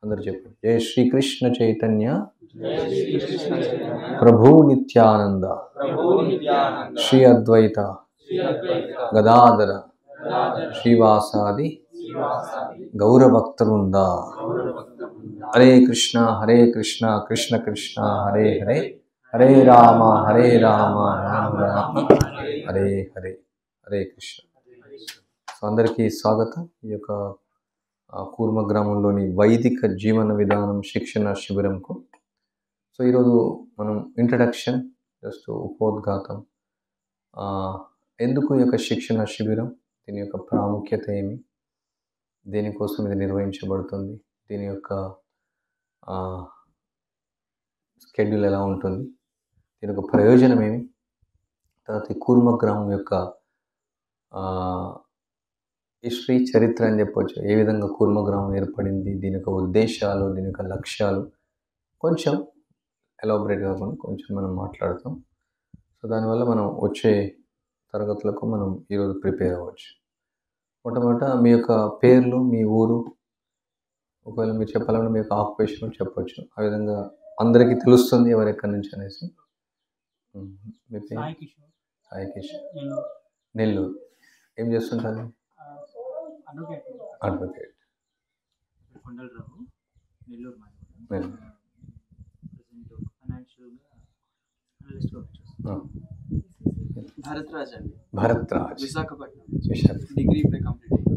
అందరూ చెప్పండి. జై శ్రీకృష్ణ చైతన్య ప్రభు నిత్యానంద శ్రీ అద్వైత గదాధర శ్రీవాసాది గౌరభక్తవృంద. హరే కృష్ణ కృష్ణ కృష్ణ హరే హరే, హరే రామ రామ రామ హరే హరే. హరే కృష్ణ. సో అందరికీ స్వాగతం. ఈ యొక్క కూర్మ గ్రామంలోని వైదిక జీవన విధానం శిక్షణ శిబిరంకు. సో ఈరోజు మనం ఇంట్రడక్షన్, జస్ట్ ఉపోద్ఘాతం, ఎందుకు ఈ యొక్క శిక్షణ శిబిరం, దీని యొక్క ప్రాముఖ్యత ఏమి, దేనికోసం ఇది నిర్వహించబడుతుంది, దీని యొక్క స్కెడ్యూల్ ఎలా ఉంటుంది, దీని యొక్క ప్రయోజనం ఏమి, తర్వాత ఈ కూర్మ గ్రామం యొక్క హిస్టరీ, చరిత్ర అని చెప్పవచ్చు. ఏ విధంగా కూర్మ గ్రామం ఏర్పడింది, దీని యొక్క ఉద్దేశాలు, దీని యొక్క లక్ష్యాలు కొంచెం ఎలాబరేట్ కాకుండా కొంచెం మనం మాట్లాడతాం. సో దానివల్ల మనం వచ్చే తరగతులకు మనం ఈరోజు ప్రిపేర్ అవ్వచ్చు. మొట్టమొదట మీ యొక్క పేర్లు, మీ ఊరు, ఒకవేళ మీరు చెప్పాలంటే మీ యొక్క ఆక్యుపేషన్ చెప్పవచ్చు. ఆ విధంగా అందరికీ తెలుస్తుంది ఎవరు ఎక్కడి నుంచి అనేసి. మీ పేరు? సాయి కిషోర్, నెల్లూరు. ఏం చేస్తుంటారు? అడ్వకేట్. భరత్రాజ్, విశాఖపట్నం. డిగ్రీ ఇప్పుడే కంప్లీట్ అయింది.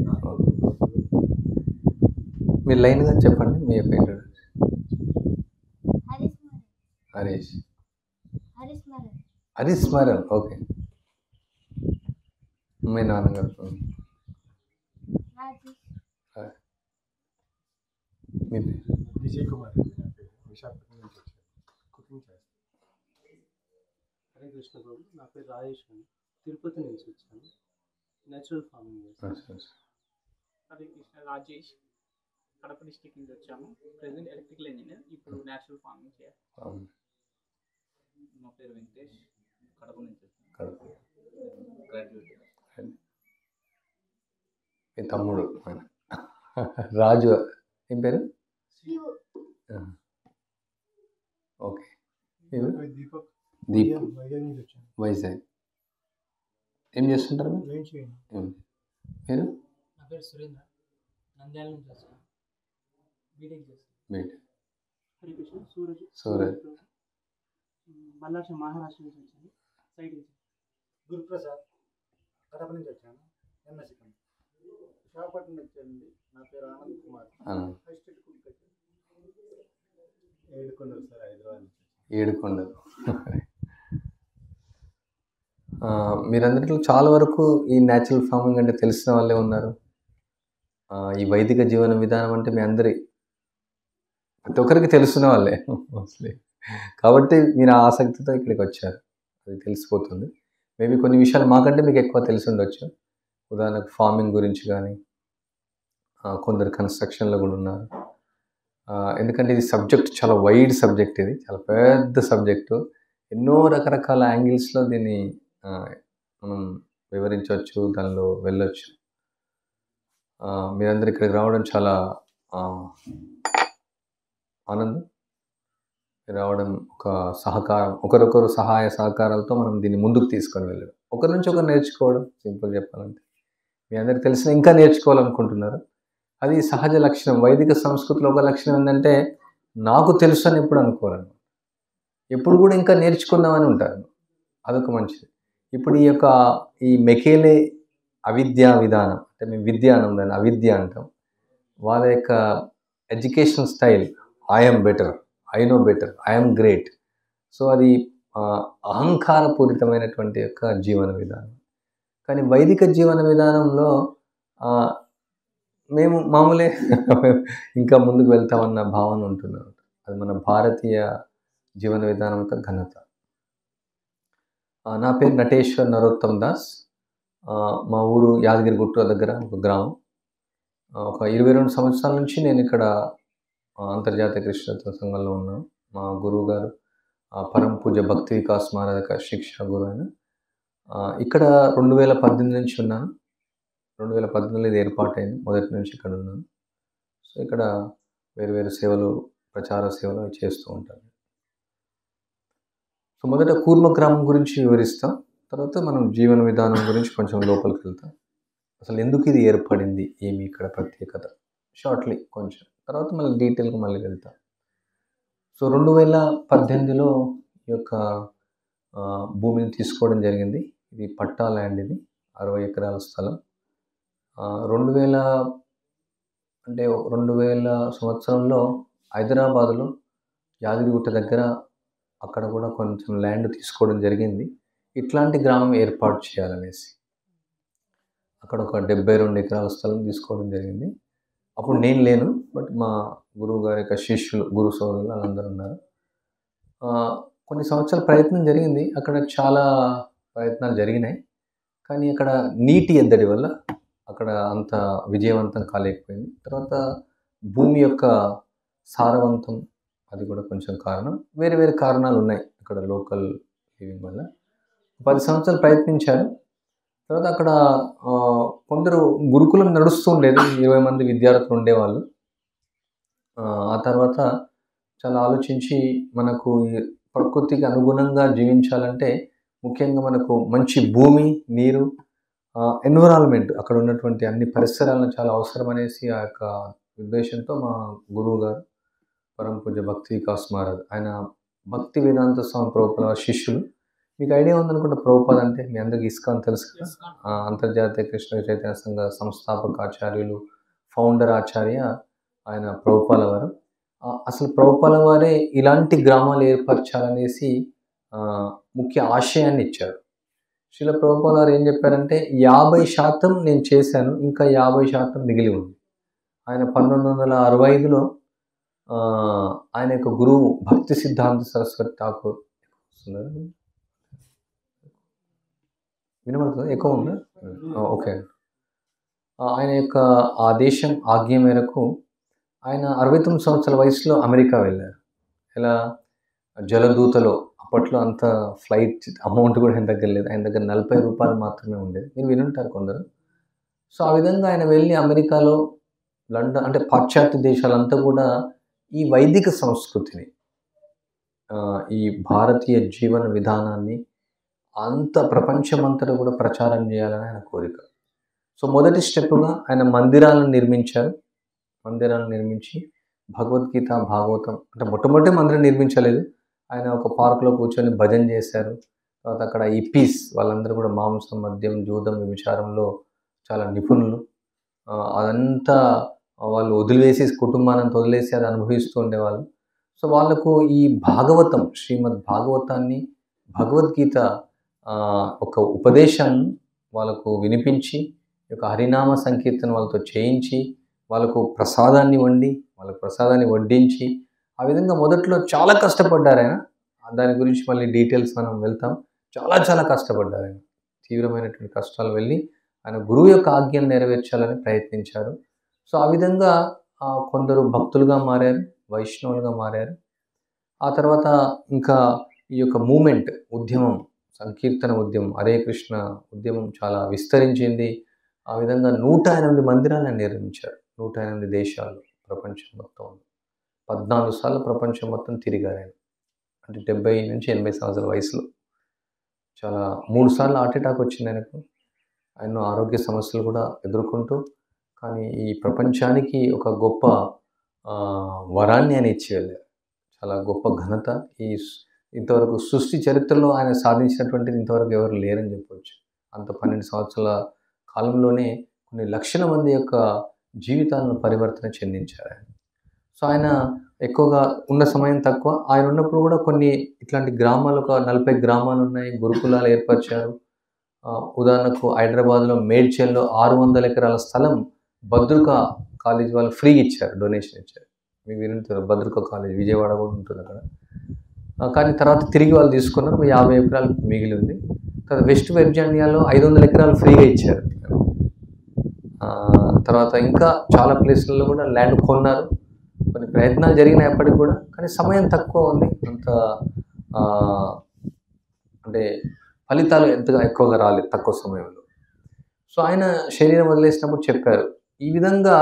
మీరు లైన్గా చెప్పండి మీ యొక్క ఇంట్రొడక్షన్. హరిస్మరణ్. ఓకే. మీ నాన్నగారు? మీ పేరు? విజయ్ కుమార్, విశాఖపట్నం నుంచి వచ్చాను, కుకింగ్ చేస్తాను. హరే కృష్ణ బాబు, నా పేరు రాజేష్ అని, తిరుపతి నుంచి వచ్చాను, నేచురల్ ఫార్మింగ్ చేస్తాను. హరే కృష్ణ, రాజేష్, కడప డిస్ట్రిక్ట్ నుంచి వచ్చాము. ప్రెసెంట్ ఎలక్ట్రికల్ ఇంజనీర్, ఇప్పుడు నేచురల్ ఫార్మింగ్ చేస్తాను. నా పేరు వెంకటేష్, కడప నుంచి వచ్చాను, గ్రాడ్యుయేట్. మీ తమ్ముడు రాజు, ఏం పేరు? ఓకే. దీపక్, దీప్, వైజాగ్ నుంచి వచ్చాను. వైజాగ్. ఏం చేస్తుంటారు మీరు? నా పేరు సురేంద్ర, నంద్యాల నుంచి వచ్చాను, బీటెక్ చేస్తాను. హరే కృష్ణ, సూరజ్. మల్లార్ష, మహారాష్ట్ర నుంచి వచ్చాను, సైడ్ నుంచి. గురుప్రసాద్, కడప నుంచి వచ్చాను, ఎంఎస్సీ కంపెనీ. విశాఖపట్నం నుంచి వచ్చానండి, నా పేరు ఆనంద్ కుమార్, హైస్టేట్ కుక్ వచ్చాను. ఏడుకొండలు సార్, హైదరాబాద్ నుంచి. ఏడుకొండలు. మీరందరిలో చాలా వరకు ఈ న్యాచురల్ ఫార్మింగ్ అంటే తెలిసిన వాళ్ళే ఉన్నారు. ఈ వైదిక జీవన విధానం అంటే మీ అందరి ప్రతి ఒక్కరికి తెలుసున్న వాళ్ళే మోస్ట్లీ. కాబట్టి మీరు ఆ ఆసక్తితో ఇక్కడికి వచ్చారు, అది తెలిసిపోతుంది. మేబీ కొన్ని విషయాలు మాకంటే మీకు ఎక్కువ తెలిసి ఉండొచ్చు. ఉదాహరణకు ఫార్మింగ్ గురించి కానీ, కొందరు కన్స్ట్రక్షన్లో కూడా ఉన్నారు. ఎందుకంటే ఇది సబ్జెక్ట్ చాలా వైడ్ సబ్జెక్ట్, ఇది చాలా పెద్ద సబ్జెక్టు. ఎన్నో రకరకాల యాంగిల్స్లో దీన్ని మనం వివరించవచ్చు, దానిలో వెళ్ళొచ్చు. మీరందరూ ఇక్కడికి రావడం చాలా ఆనందం. రావడం ఒక సహకారం, ఒకరొకరు సహాయ సహకారాలతో మనం దీన్ని ముందుకు తీసుకొని వెళ్ళడం, ఒకరి నుంచి ఒకరు నేర్చుకోవడం. సింపుల్ చెప్పాలంటే మీ అందరికి తెలిసిన ఇంకా నేర్చుకోవాలనుకుంటున్నారు. అది సహజ లక్షణం. వైదిక సంస్కృతిలో ఒక లక్షణం ఏంటంటే నాకు తెలుసు అని ఎప్పుడు అనుకోరు, ఎప్పుడు కూడా ఇంకా నేర్చుకుందామని ఉంటారు. అదొక మంచిది. ఇప్పుడు ఈ మెకేలే అవిద్యా విధానం, అంటే మేము విద్య అనం, దాన్ని అవిద్య అంటాం. వాళ్ళ యొక్క education style I'm better, I know better, I'm great. So అది అహంకారపూరితమైనటువంటి యొక్క జీవన విధానం. కానీ వైదిక జీవన విధానంలో మేము మామూలే ఇంకా ముందుకు వెళ్తామన్న భావన ఉంటున్నాం. అది మన భారతీయ జీవన విధానం యొక్క ఘనత. నా పేరు నటేశ్వర్ నరోత్తమ్ దాస్. మా ఊరు యాదగిరిగుట్ట దగ్గర ఒక గ్రామం. ఒక 22 సంవత్సరాల నుంచి నేను ఇక్కడ అంతర్జాతీయ కృష్ణత్వ సంఘంలో ఉన్నాను. మా గురువు గారు పరమ పూజ భక్తి వికాస్ మహారాజ శిక్ష గురువు అయిన. ఇక్కడ 2018 నుంచి ఉన్నాను. 2018లో ఇది ఏర్పాటైంది. మొదటి నుంచి ఇక్కడ ఉన్నాను. సో ఇక్కడ వేరు వేరు సేవలు, ప్రచార సేవలు అవి చేస్తూ ఉంటారు. సో మొదట కూర్మ గ్రామం గురించి వివరిస్తాం. తర్వాత మనం జీవన విధానం గురించి కొంచెం లోపలికి వెళ్తాం. అసలు ఎందుకు ఇది ఏర్పడింది, ఏమి ఇక్కడ ప్రత్యేకత, షార్ట్లీ కొంచెం, తర్వాత మళ్ళీ డీటెయిల్గా మళ్ళీ వెళ్తాం. సో 2018లో ఈ యొక్క భూమిని తీసుకోవడం జరిగింది. ఇది పట్టా ల్యాండ్, ఇది 60 ఎకరాల స్థలం. 2000 సంవత్సరంలో హైదరాబాదులో యాదగిరిగుట్ట దగ్గర అక్కడ కూడా కొంచెం ల్యాండ్ తీసుకోవడం జరిగింది, ఇట్లాంటి గ్రామం ఏర్పాటు చేయాలనేసి. అక్కడ ఒక 72 ఎకరాల స్థలం తీసుకోవడం జరిగింది. అప్పుడు నేను లేను, బట్ మా గురువు గారి యొక్క శిష్యులు, గురు సోదరులు వాళ్ళందరూ ఉన్నారు. కొన్ని సంవత్సరాల ప్రయత్నం జరిగింది, అక్కడ చాలా ప్రయత్నాలు జరిగినాయి. కానీ అక్కడ నీటి ఎద్దడి వల్ల అక్కడ అంత విజయవంతం కాలేకపోయింది. తర్వాత భూమి యొక్క సారవంతం, అది కూడా కొంచెం కారణం. వేరే వేరే కారణాలు ఉన్నాయి అక్కడ లోకల్ లివింగ్ వల్ల. 10 సంవత్సరాలు ప్రయత్నించారు. తర్వాత అక్కడ కొందరు గురుకులం నడుస్తూ ఉండేది, 20 మంది విద్యార్థులు ఉండేవాళ్ళు. ఆ తర్వాత చాలా ఆలోచించి మనకు ప్రకృతికి అనుగుణంగా జీవించాలంటే ముఖ్యంగా మనకు మంచి భూమి, నీరు, ఎన్విరాన్మెంట్, అక్కడ ఉన్నటువంటి అన్ని పరిసరాలను చాలా అవసరం అనేసి ఆ యొక్క ఉద్దేశంతో మా గురువు గారు పరమ పూజ్య భక్తి వికాస్ మహారాజ్, ఆయన భక్తి వేదాంత స్వామి ప్రభుపాద శిష్యులు. మీకు ఐడియా ఉందనుకుంటా, ప్రభుపాద అంటే మీ అందరికీ ఇస్కాన్ తెలుసు కదా, అంతర్జాతీయ కృష్ణ చైతన్య సంఘ సంస్థాపక ఆచార్యులు, ఫౌండర్ ఆచార్య ఆయన ప్రభుపాద వారు. అసలు ప్రభుపాద వారే ఇలాంటి గ్రామాలు ఏర్పరచాలనేసి ముఖ్య ఆశయాన్ని ఇచ్చారు. శ్రీల ప్రభుపాద వారు ఏం చెప్పారంటే 50% నేను చేశాను, ఇంకా 50% మిగిలి ఉంది. ఆయన 1965లో ఆయన యొక్క గురువు భక్తి సిద్ధాంత సరస్వతి ఠాకూర్, వినబడుతుంది, ఎక్కువ ఉందా? ఓకే. ఆయన యొక్క ఆదేశం, ఆజ్ఞ మేరకు ఆయన 69 సంవత్సరాల వయసులో అమెరికా వెళ్ళారు. ఇలా జలదూతలో, అప్పట్లో అంత ఫ్లైట్ అమౌంట్ కూడా ఆయన దగ్గర లేదు, ఆయన దగ్గర 40 రూపాయలు మాత్రమే ఉండేది, మీరు వినుంటారు కొందరు. సో ఆ విధంగా ఆయన వెళ్ళి అమెరికాలో, లండన్, అంటే పాశ్చాత్య దేశాలంతా కూడా ఈ వైదిక సంస్కృతిని, ఈ భారతీయ జీవన విధానాన్ని అంత ప్రపంచమంతటా కూడా ప్రచారం చేయాలని ఆయన కోరిక. సో మొదటి స్టెప్గా ఆయన మందిరాలను నిర్మించారు. మందిరాలను నిర్మించి భగవద్గీత, భాగవతం, అంటే మొట్టమొదటి మందిరం నిర్మించలేదు, ఆయన ఒక పార్కులో కూర్చొని భజన చేశారు. తర్వాత అక్కడ ఇప్పీస్ వాళ్ళందరూ కూడా మాంసం, మద్యం, జూదం, విచారంలో చాలా నిపుణులు. అదంతా వాళ్ళు వదిలివేసి, కుటుంబాన్ని వదిలేసి అది అనుభవిస్తూ ఉండేవాళ్ళు. సో వాళ్ళకు ఈ భాగవతం, శ్రీమద్ భాగవతాన్ని, భగవద్గీత ఒక ఉపదేశాన్ని వాళ్ళకు వినిపించి, ఒక హరినామ సంకీర్తన వాళ్ళతో చేయించి, వాళ్ళకు ప్రసాదాన్ని వడ్డించి, ఆ విధంగా మొదట్లో చాలా కష్టపడ్డారు ఆయన. దాని గురించి మళ్ళీ డీటెయిల్స్ మనం వెళ్తాం. చాలా కష్టపడ్డారు ఆయన, తీవ్రమైనటువంటి కష్టాలు వెళ్ళి ఆయన గురువు యొక్క ఆజ్ఞను నెరవేర్చాలని ప్రయత్నించారు. సో ఆ విధంగా కొందరు భక్తులుగా మారారు, వైష్ణవులుగా మారారు. ఆ తర్వాత ఇంకా ఈ యొక్క మూమెంట్, ఉద్యమం, సంకీర్తన ఉద్యమం, హరే కృష్ణ ఉద్యమం చాలా విస్తరించింది. ఆ విధంగా 108 మందిరాలను నిర్మించారు, 108 దేశాలు, ప్రపంచం మొత్తం. 14 సార్లు ప్రపంచం మొత్తం తిరిగారు ఆయన, అంటే 70 నుంచి 80 సంవత్సరాల వయసులో. చాలా 3 సార్లు హార్ట్ అటాక్ వచ్చింది ఆయనకు. ఆయన ఆరోగ్య సమస్యలు కూడా ఎదుర్కొంటూ, కానీ ఈ ప్రపంచానికి ఒక గొప్ప వరాన్ని ఆయన ఇచ్చి వెళ్ళారు. చాలా గొప్ప ఘనత ఇంతవరకు సృష్టి చరిత్రలో ఆయన సాధించినటువంటిది ఇంతవరకు ఎవరు లేరని చెప్పవచ్చు. అంత 12 సంవత్సరాల కాలంలోనే కొన్ని లక్షల మంది యొక్క జీవితాలను పరివర్తన చెందించారు ఆయన. సో ఆయన ఎక్కువగా ఉన్న సమయం తక్కువ. ఆయన ఉన్నప్పుడు కూడా కొన్ని ఇట్లాంటి గ్రామాలు, ఒక 40 గ్రామాలు ఉన్నాయి, గురుకులాలు ఏర్పరిచారు. ఉదాహరణకు హైదరాబాద్లో మేడ్చల్లో 600 ఎకరాల స్థలం భద్రక కాలేజ్ వాళ్ళు ఫ్రీగా ఇచ్చారు, డొనేషన్ ఇచ్చారు. మీకు వింటారు, భద్రక కాలేజ్ విజయవాడ కూడా ఉంటుంది అక్కడ. కానీ తర్వాత తిరిగి వాళ్ళు తీసుకున్నారు, 50 ఎకరాలు మిగిలి ఉంది. తర్వాత వెస్ట్ వర్జీనియాలో 500 ఎకరాలు ఫ్రీగా ఇచ్చారు. తర్వాత ఇంకా చాలా ప్లేస్లలో కూడా ల్యాండ్ కొన్నారు. కొన్ని ప్రయత్నాలు జరిగినప్పటికీ కూడా, కానీ సమయం తక్కువ ఉంది, అంత అంటే ఫలితాలు ఎంతగా ఎక్కువగా రాలేదు తక్కువ సమయంలో. సో ఆయన శరీరం వదిలేసినప్పుడు చెప్పారు, ఈ విధంగా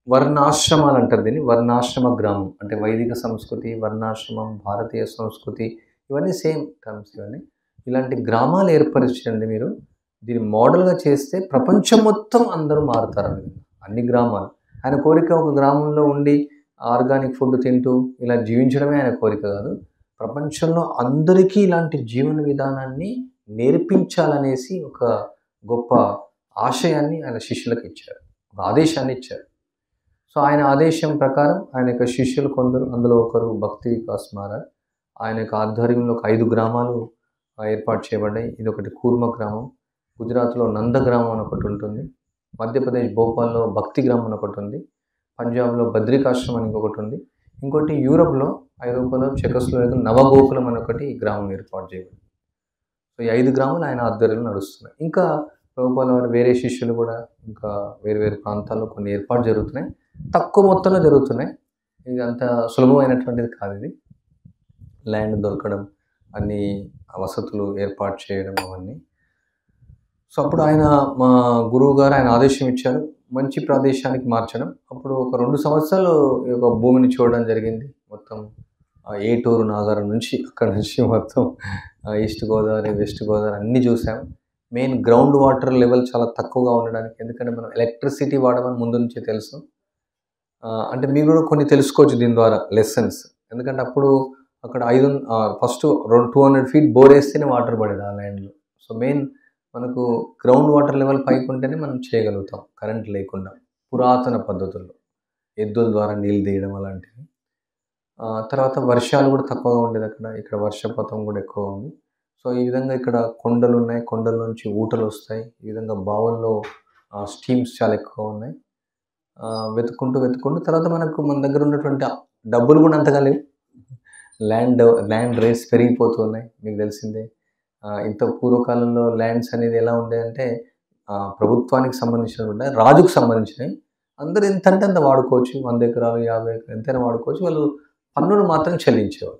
వర్ణాశ్రమాలు అంటారు దీన్ని. వర్ణాశ్రమ గ్రామం అంటే వైదిక సంస్కృతి, వర్ణాశ్రమం, భారతీయ సంస్కృతి ఇవన్నీ సేమ్ టర్మ్స్ ఇవన్నీ. ఇలాంటి గ్రామాలు ఏర్పరచండి మీరు. దీన్ని మోడల్‌గా చేస్తే ప్రపంచం మొత్తం అందరూ మారుతారు ఆ విధంగా. అన్ని గ్రామాలు. ఆయన కోరిక ఒక గ్రామంలో ఉండి ఆర్గానిక్ ఫుడ్ తింటూ ఇలా జీవించడమే ఆయన కోరిక కాదు. ప్రపంచంలో అందరికీ ఇలాంటి జీవన విధానాన్ని నేర్పించాలనేసి ఒక గొప్ప ఆశయాన్ని ఆయన శిష్యులకు ఇచ్చారు. ఒక ఆదేశాన్ని ఇచ్చారు. సో ఆయన ఆదేశం ప్రకారం ఆయన యొక్క శిష్యులు కొందరు, అందులో ఒకరు భక్తి వికాస్ మహారాజ్. ఆయన యొక్క ఆధ్వర్యంలో ఒక 5 గ్రామాలు ఏర్పాటు చేయబడ్డాయి. ఇదొకటి కూర్మ గ్రామం, గుజరాత్‌లో నంద గ్రామం అని ఒకటి ఉంటుంది, మధ్యప్రదేశ్ భోపాల్‌లో భక్తి గ్రామం అని ఒకటి ఉంది, పంజాబ్‌లో బద్రికాశ్రమం అని ఇంకొకటి ఉంది, ఇంకోటి ఐరోపాలో చెకోస్లోవేకియాలో నవగోకులం అని ఒకటి గ్రామం ఏర్పాటు చేయబడింది. సో ఈ 5 గ్రామాలు ఆయన ఆధ్వర్యంలో నడుస్తున్నాయి. ఇంకా ప్రభుపాల వారి వేరే శిష్యులు కూడా ఇంకా వేరు వేరు ప్రాంతాల్లో కొన్ని ఏర్పాటు జరుగుతున్నాయి. తక్కువ మొత్తంలో జరుగుతున్నాయి. ఇది అంత సులభమైనటువంటిది కాదు ఇది. ల్యాండ్ దొరకడం, అన్ని వసతులు ఏర్పాటు చేయడం అవన్నీ. సో అప్పుడు మా గురువు గారు ఆయన ఆదేశం ఇచ్చారు మంచి ప్రదేశానికి మార్చడం. అప్పుడు ఒక 2 సంవత్సరాలు ఈ యొక్క భూమిని చూడడం జరిగింది. మొత్తం ఏటూరు నాగారం నుంచి అక్కడ నుంచి మొత్తం ఈస్ట్ గోదావరి, వెస్ట్ గోదావరి అన్నీ చూసాం. మెయిన్ గ్రౌండ్ వాటర్ లెవెల్ చాలా తక్కువగా ఉండడానికి, ఎందుకంటే మనం ఎలక్ట్రిసిటీ వాడమని ముందు నుంచే తెలుసు. అంటే మీరు కూడా కొన్ని తెలుసుకోవచ్చు దీని ద్వారా లెసన్స్. ఎందుకంటే అప్పుడు అక్కడ ఫస్ట్ 200 ఫీట్ బోర్ వేస్తేనే వాటర్ పడేది ఆ ల్యాండ్లో. సో మెయిన్ మనకు గ్రౌండ్ వాటర్ లెవెల్ పైకి ఉంటేనే మనం చేయగలుగుతాం కరెంట్ లేకుండా, పురాతన పద్ధతుల్లో ఎద్దుల ద్వారా నీళ్ళు తీయడం అలాంటివి. తర్వాత వర్షాలు కూడా తక్కువగా ఉండేది అక్కడ. ఇక్కడ వర్షపాతం కూడా ఎక్కువ ఉంది. సో ఈ విధంగా ఇక్కడ కొండలు ఉన్నాయి, కొండల నుంచి ఊటలు వస్తాయి. ఈ విధంగా బావుల్లో స్టీమ్స్ చాలా ఎక్కువ ఉన్నాయి. వెతుక్కుంటూ తర్వాత మన దగ్గర ఉన్నటువంటి డబ్బులు కూడా అంతగా లేవు. ల్యాండ్ రేట్స్ పెరిగిపోతున్నాయి, మీకు తెలిసిందే. ఇంత పూర్వకాలంలో ల్యాండ్స్ అనేది ఎలా ఉండేదంటే ప్రభుత్వానికి సంబంధించినవి, రాజుకు సంబంధించినవి. అందరూ ఎంత అంటే అంత వాడుకోవచ్చు, 100 ఎకరాలు 50 ఎకరాలు ఎంతైనా వాడుకోవచ్చు. వాళ్ళు పన్నును మాత్రం చెల్లించేవారు,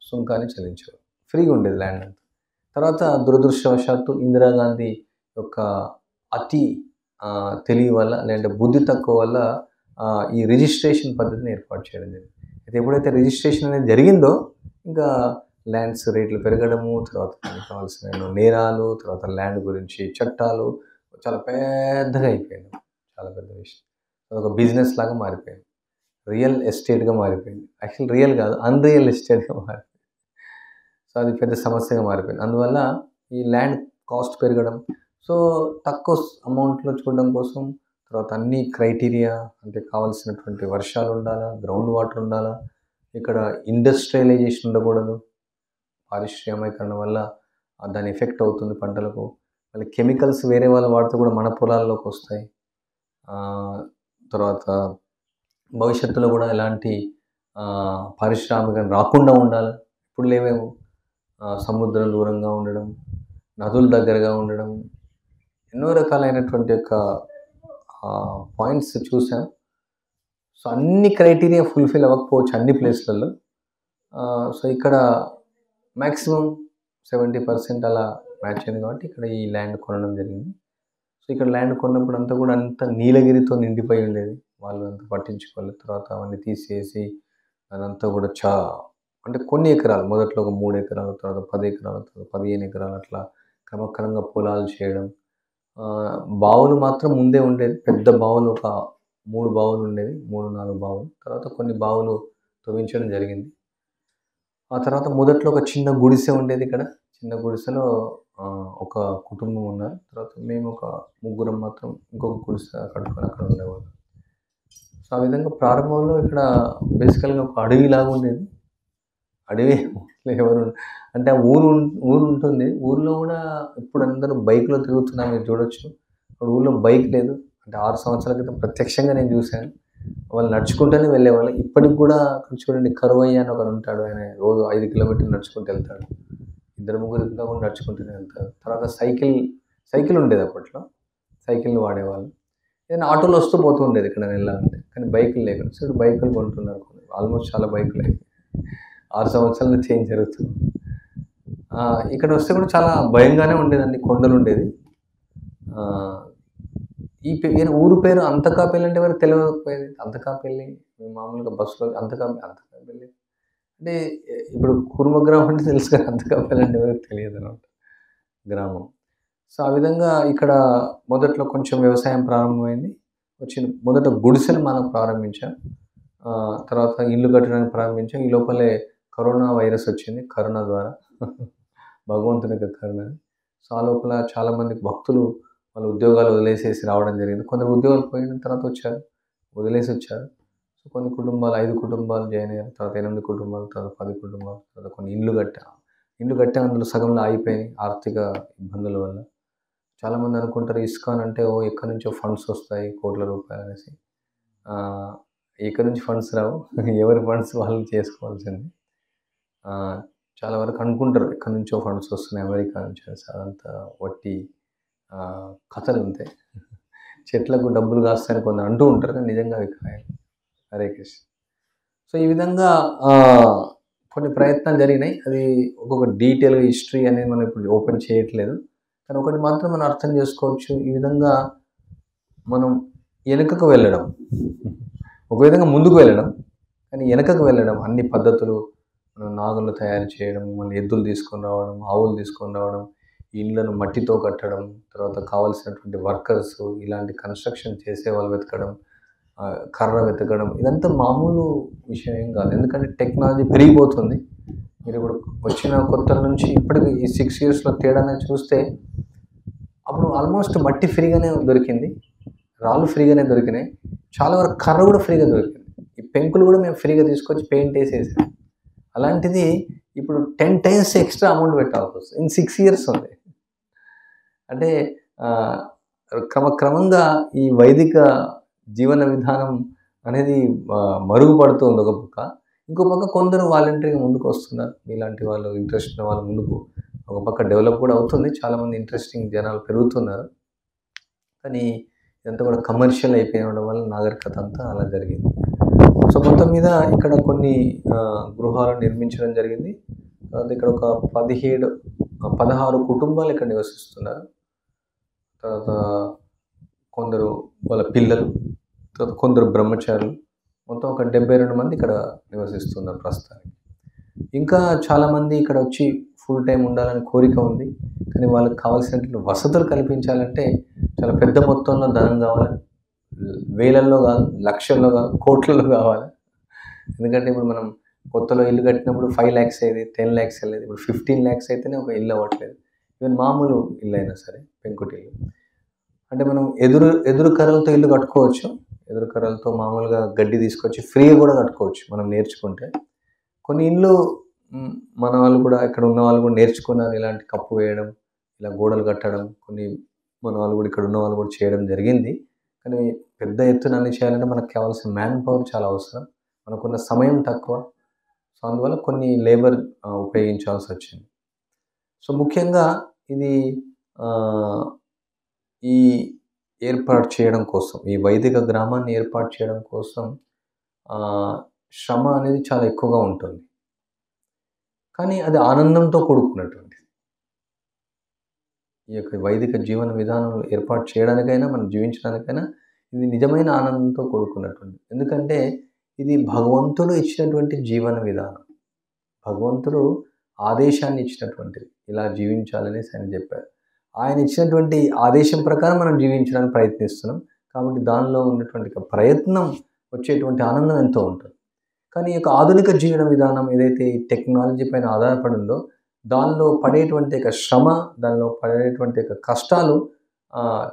సుంకాన్ని చెల్లించేవారు. ఫ్రీగా ఉండేది ల్యాండ్ అంతా. తర్వాత దురదృష్టవశాత్తు ఇందిరాగాంధీ యొక్క అతి తెలివి వల్ల, లేదంటే బుద్ధి తక్కువ వల్ల ఈ రిజిస్ట్రేషన్ పద్ధతిని ఏర్పాటు చేయడం జరిగింది. అయితే ఎప్పుడైతే రిజిస్ట్రేషన్ అనేది జరిగిందో ఇంకా ల్యాండ్స్ రేట్లు పెరగడము, తర్వాత దానికి కావాల్సిన నేరాలు, తర్వాత ల్యాండ్ గురించి చట్టాలు చాలా పెద్దగా అయిపోయింది. చాలా పెద్ద విషయం. ఒక బిజినెస్ లాగా మారిపోయింది, రియల్ ఎస్టేట్గా మారిపోయింది. యాక్చువల్ రియల్ కాదు, అన్రియల్ ఎస్టేట్గా మారిపోయింది. సో అది పెద్ద సమస్యగా మారిపోయింది. అందువల్ల ఈ ల్యాండ్ కాస్ట్ పెరగడం, సో తక్కువ అమౌంట్లో చూడడం కోసం తర్వాత అన్ని క్రైటీరియా, అంటే కావాల్సినటువంటి వర్షాలు ఉండాలా, గ్రౌండ్ వాటర్ ఉండాలా, ఇక్కడ ఇండస్ట్రియలైజేషన్ ఉండకూడదు. పారిశ్రామికరణ వల్ల దాని ఎఫెక్ట్ అవుతుంది పంటలకు. మళ్ళీ కెమికల్స్ వేరే వాళ్ళు వాడితే కూడా మన పొలాల్లోకి వస్తాయి. తర్వాత భవిష్యత్తులో కూడా ఎలాంటి పారిశ్రామికరణ రాకుండా ఉండాలి. ఇప్పుడు లేవేమో, సముద్రం దూరంగా ఉండడం, నదుల దగ్గరగా ఉండడం, ఎన్నో రకాలైనటువంటి యొక్క పాయింట్స్ చూసాం. సో అన్ని క్రైటీరియా ఫుల్ఫిల్ అవ్వకపోవచ్చు అన్ని ప్లేస్లలో. సో ఇక్కడ మ్యాక్సిమం 70% అలా మ్యాచ్ అయింది కాబట్టి ఇక్కడ ఈ ల్యాండ్ కొనడం జరిగింది. సో ఇక్కడ ల్యాండ్ కొన్నప్పుడు అంతా నీలగిరితో నిండిపోయి ఉండేది. వాళ్ళు అంత పట్టించుకోలేదు. తర్వాత అవన్నీ తీసేసి అదంతా కూడా అంటే కొన్ని ఎకరాలు, మొదట్లో ఒక 3 ఎకరాలు, తర్వాత 10 ఎకరాలు, తర్వాత 15 ఎకరాలు అట్లా క్రమక్రమంగా పొలాలు చేయడం. బావులు మాత్రం ముందే ఉండేది. పెద్ద బావులు ఒక 3 బావులు ఉండేవి, 3-4 బావులు. తర్వాత కొన్ని బావులు తవ్వించడం జరిగింది. ఆ తర్వాత మొదట్లో ఒక చిన్న గుడిసె ఉండేది ఇక్కడ. చిన్న గుడిసెలో ఒక కుటుంబం ఉన్నారు. తర్వాత మేము ఒక 3 మాత్రం ఇంకొక గుడిసె కట్టుకొని అక్కడ ఉండేవాళ్ళం. సో ఆ విధంగా ప్రారంభంలో ఇక్కడ బేసికల్గా ఒక అడవిలాగా ఉండేది. అడవి ఎవరు అంటే ఆ ఊరు ఉంటుంది. ఊర్లో కూడా ఇప్పుడు అందరూ బైక్లో తిరుగుతున్నారు, మీరు చూడొచ్చు. ఇప్పుడు ఊళ్ళో బైక్ లేదు. అంటే 6 సంవత్సరాల క్రితం ప్రత్యక్షంగా నేను చూశాను. వాళ్ళు నడుచుకుంటూనే వెళ్ళేవాళ్ళు. ఇప్పటికి కూడా అక్కడ చూడండి, కరువయ్య అని ఒకరు ఉంటాడు. ఆయన రోజు 5 కిలోమీటర్లు నడుచుకుంటూ వెళ్తాడు. 2-3 ఇంకా కూడా నడుచుకుంటూనే వెళ్తారు. తర్వాత సైకిల్ ఉండేది అప్పట్లో, సైకిల్ వాడేవాళ్ళు. ఏదైనా ఆటోలు వస్తూ పోతూ ఉండేది ఇక్కడ వెళ్ళాలంటే, కానీ బైకులు లేకుండా. సో ఇప్పుడు బైకులు కొంటున్నారు, ఆల్మోస్ట్ చాలా బైకులు అయిపోయి 6 సంవత్సరాల చేంజ్ జరుగుతుంది. ఇక్కడ వస్తే కూడా చాలా భయంగానే ఉండేదండి. కొండలు ఉండేది. ఈయన ఊరు పేరు అంతకాపల్లి అంటే ఎవరికి తెలియకపోయేది. అంతకాపల్లి మామూలుగా బస్సులో అంతకాపల్లి అంటే ఇప్పుడు కురుమగ్రామం అంటే తెలుసు కదా, అంతకాపల్లి అంటే ఎవరికి తెలియదనమాట గ్రామం. సో, ఆ విధంగా ఇక్కడ మొదట్లో కొంచెం వ్యవసాయం ప్రారంభమైంది. మొదట గుడిసెలు మనం ప్రారంభించాం. తర్వాత ఇల్లు కట్టడానికి ప్రారంభించాం. ఈ లోపలే కరోనా వైరస్ వచ్చింది. కరోనా ద్వారా భగవంతుని యొక్క కరుణ. సో, ఆ లోపల చాలామంది భక్తులు వాళ్ళ ఉద్యోగాలు వదిలేసేసి రావడం జరిగింది. కొందరు ఉద్యోగాలు పోయిన తర్వాత వచ్చారు, వదిలేసి వచ్చారు. సో, కొన్ని కుటుంబాలు 5 కుటుంబాలు జాయిన్ అయ్యారు. తర్వాత 8 కుటుంబాలు, తర్వాత 10 కుటుంబాలు, తర్వాత కొన్ని ఇల్లు కట్టాం. అందులో సగంలో ఆగిపోయినాయి ఆర్థిక ఇబ్బందుల వల్ల. చాలామంది అనుకుంటారు ఇస్కాన్ అంటే ఎక్కడి నుంచో ఫండ్స్ వస్తాయి కోట్ల రూపాయలు అనేసి. ఎక్కడి నుంచి ఫండ్స్ రావు. ఎవరి ఫండ్స్ వాళ్ళు చేసుకోవాల్సింది. చాలా వరకు అనుకుంటారు ఎక్కడి నుంచో ఫండ్స్ వస్తున్నాయి అమెరికా నుంచి అనేసి. అదంతా వట్టి కథలు ఉంటాయి. చెట్లకు డబ్బులు కాస్తాయని కొందరు అంటూ ఉంటారు, కానీ నిజంగా అవి కాయలు. హరే కృష్ణ. సో, ఈ విధంగా కొన్ని ప్రయత్నాలు జరిగినాయి. అది ఒక్కొక్క డీటెయిల్గా హిస్టరీ అనేది మనం ఇప్పుడు ఓపెన్ చేయట్లేదు. కానీ ఒకటి మాత్రం మనం అర్థం చేసుకోవచ్చు, ఈ విధంగా మనం వెనుకకు వెళ్ళడం, ఒక విధంగా ముందుకు వెళ్ళడం, కానీ వెనుకకు వెళ్ళడం, అన్ని పద్ధతులు నాగులు తయారు చేయడం, మళ్ళీ ఎద్దులు తీసుకొని రావడం, ఆవులు తీసుకొని రావడం, ఇళ్ళను మట్టితో కట్టడం, తర్వాత కావాల్సినటువంటి వర్కర్స్, ఇలాంటి కన్స్ట్రక్షన్ చేసే వాళ్ళు వెతకడం, కర్ర వెతకడం, ఇదంతా మామూలు విషయం ఏం కాదు. ఎందుకంటే టెక్నాలజీ పెరిగిపోతుంది. మీరు ఇప్పుడు వచ్చిన కొత్తల నుంచి ఇప్పటికి ఈ 6 yearsలో తేడానే చూస్తే, అప్పుడు ఆల్మోస్ట్ మట్టి ఫ్రీగానే దొరికింది, రాళ్ళు ఫ్రీగానే దొరికినాయి, చాలా వరకు కర్ర కూడా ఫ్రీగా దొరికింది. ఈ పెంకులు కూడా మేము ఫ్రీగా తీసుకొచ్చి పెయింట్ వేసేసాం. అలాంటిది ఇప్పుడు 10 times ఎక్స్ట్రా అమౌంట్ పెట్టాల్సి వస్తుంది. ఇన్ 6 years ఉంది. అంటే క్రమక్రమంగా ఈ వైదిక జీవన విధానం అనేది మరుగుపడుతుంది ఒక పక్క. ఇంకో పక్క కొందరు వాలంటరీగా ముందుకు వస్తున్నారు. ఇలాంటి వాళ్ళు ఇంట్రెస్ట్ ఉన్న వాళ్ళు ముందుకు ఒక పక్క డెవలప్ కూడా అవుతుంది. చాలామంది ఇంట్రెస్టింగ్ జనాలు పెరుగుతున్నారు. కానీ ఇదంతా కూడా కమర్షియల్ అయిపోవడం వల్ల నాగరికత అంతా అలా జరిగింది. సో, మొత్తం మీద ఇక్కడ కొన్ని గృహాలను నిర్మించడం జరిగింది. తర్వాత ఇక్కడ ఒక 16 కుటుంబాలు ఇక్కడ నివసిస్తున్నారు. తర్వాత కొందరు వాళ్ళ పిల్లలు, తర్వాత కొందరు బ్రహ్మచారులు, మొత్తం ఒక 72 మంది ఇక్కడ నివసిస్తున్నారు ప్రస్తుతానికి. ఇంకా చాలామంది ఇక్కడ వచ్చి ఫుల్ టైం ఉండాలని కోరిక ఉంది. కానీ వాళ్ళకి కావాల్సినటువంటి వసతులు కల్పించాలంటే చాలా పెద్ద మొత్తంలో ధనం కావాలి. వేలల్లో కాదు, లక్షల్లో కాదు, కోట్లలో కావాలి. ఎందుకంటే ఇప్పుడు మనం కొత్తలో ఇల్లు కట్టినప్పుడు 5 lakhs అయ్యేది, 10 lakhs వెళ్ళేది. ఇప్పుడు 15 lakhs అయితేనే ఒక ఇల్లు అవ్వట్లేదు. ఈవెన్ మామూలు ఇల్లు అయినా సరే, పెంకుటిల్లు. అంటే మనం ఎదురు కర్రలతో ఇల్లు కట్టుకోవచ్చు. ఎదురు కర్రలతో మామూలుగా గడ్డి తీసుకొచ్చి ఫ్రీగా కూడా కట్టుకోవచ్చు మనం నేర్చుకుంటే. కొన్ని ఇళ్ళు మన వాళ్ళు కూడా, ఇక్కడ ఉన్న వాళ్ళు కూడా నేర్చుకున్నారు ఇలాంటి కప్పు వేయడం, ఇలా గోడలు కట్టడం. కొన్ని మన వాళ్ళు కూడా, ఇక్కడ ఉన్న వాళ్ళు కూడా చేయడం జరిగింది. కానీ పెద్ద ఎత్తున అన్ని చేయాలంటే మనకు కావాల్సిన మ్యాన్ పవర్ చాలా అవసరం. మనకున్న సమయం తక్కువ. సో, అందువల్ల కొన్ని లేబర్ ఉపయోగించాల్సి వచ్చింది. సో, ముఖ్యంగా ఇది ఈ ఏర్పాటు చేయడం కోసం, ఈ వైదిక గ్రామాన్ని ఏర్పాటు చేయడం కోసం శ్రమ అనేది చాలా ఎక్కువగా ఉంటుంది. కానీ అది ఆనందంతో కూడుకున్నటువంటిది. ఈ యొక్క వైదిక జీవన విధానం ఏర్పాటు చేయడానికైనా, మనం జీవించడానికైనా ఇది నిజమైన ఆనందంతో కూడుకున్నటువంటిది. ఎందుకంటే ఇది భగవంతుడు ఇచ్చినటువంటి జీవన విధానం. భగవంతుడు ఆదేశాన్ని ఇచ్చినటువంటిది. ఇలా జీవించాలనేసి ఆయన చెప్పారు. ఆయన ఇచ్చినటువంటి ఆదేశం ప్రకారం మనం జీవించడానికి ప్రయత్నిస్తున్నాం. కాబట్టి దానిలో ఉన్నటువంటి ప్రయత్నం వచ్చేటువంటి ఆనందం ఎంతో ఉంటుంది. కానీ ఈ యొక్క ఆధునిక జీవన విధానం ఏదైతే ఈ టెక్నాలజీ పైన ఆధారపడి ఉందో, దానిలో పడేటువంటి శ్రమ, దానిలో పడేటువంటి కష్టాలు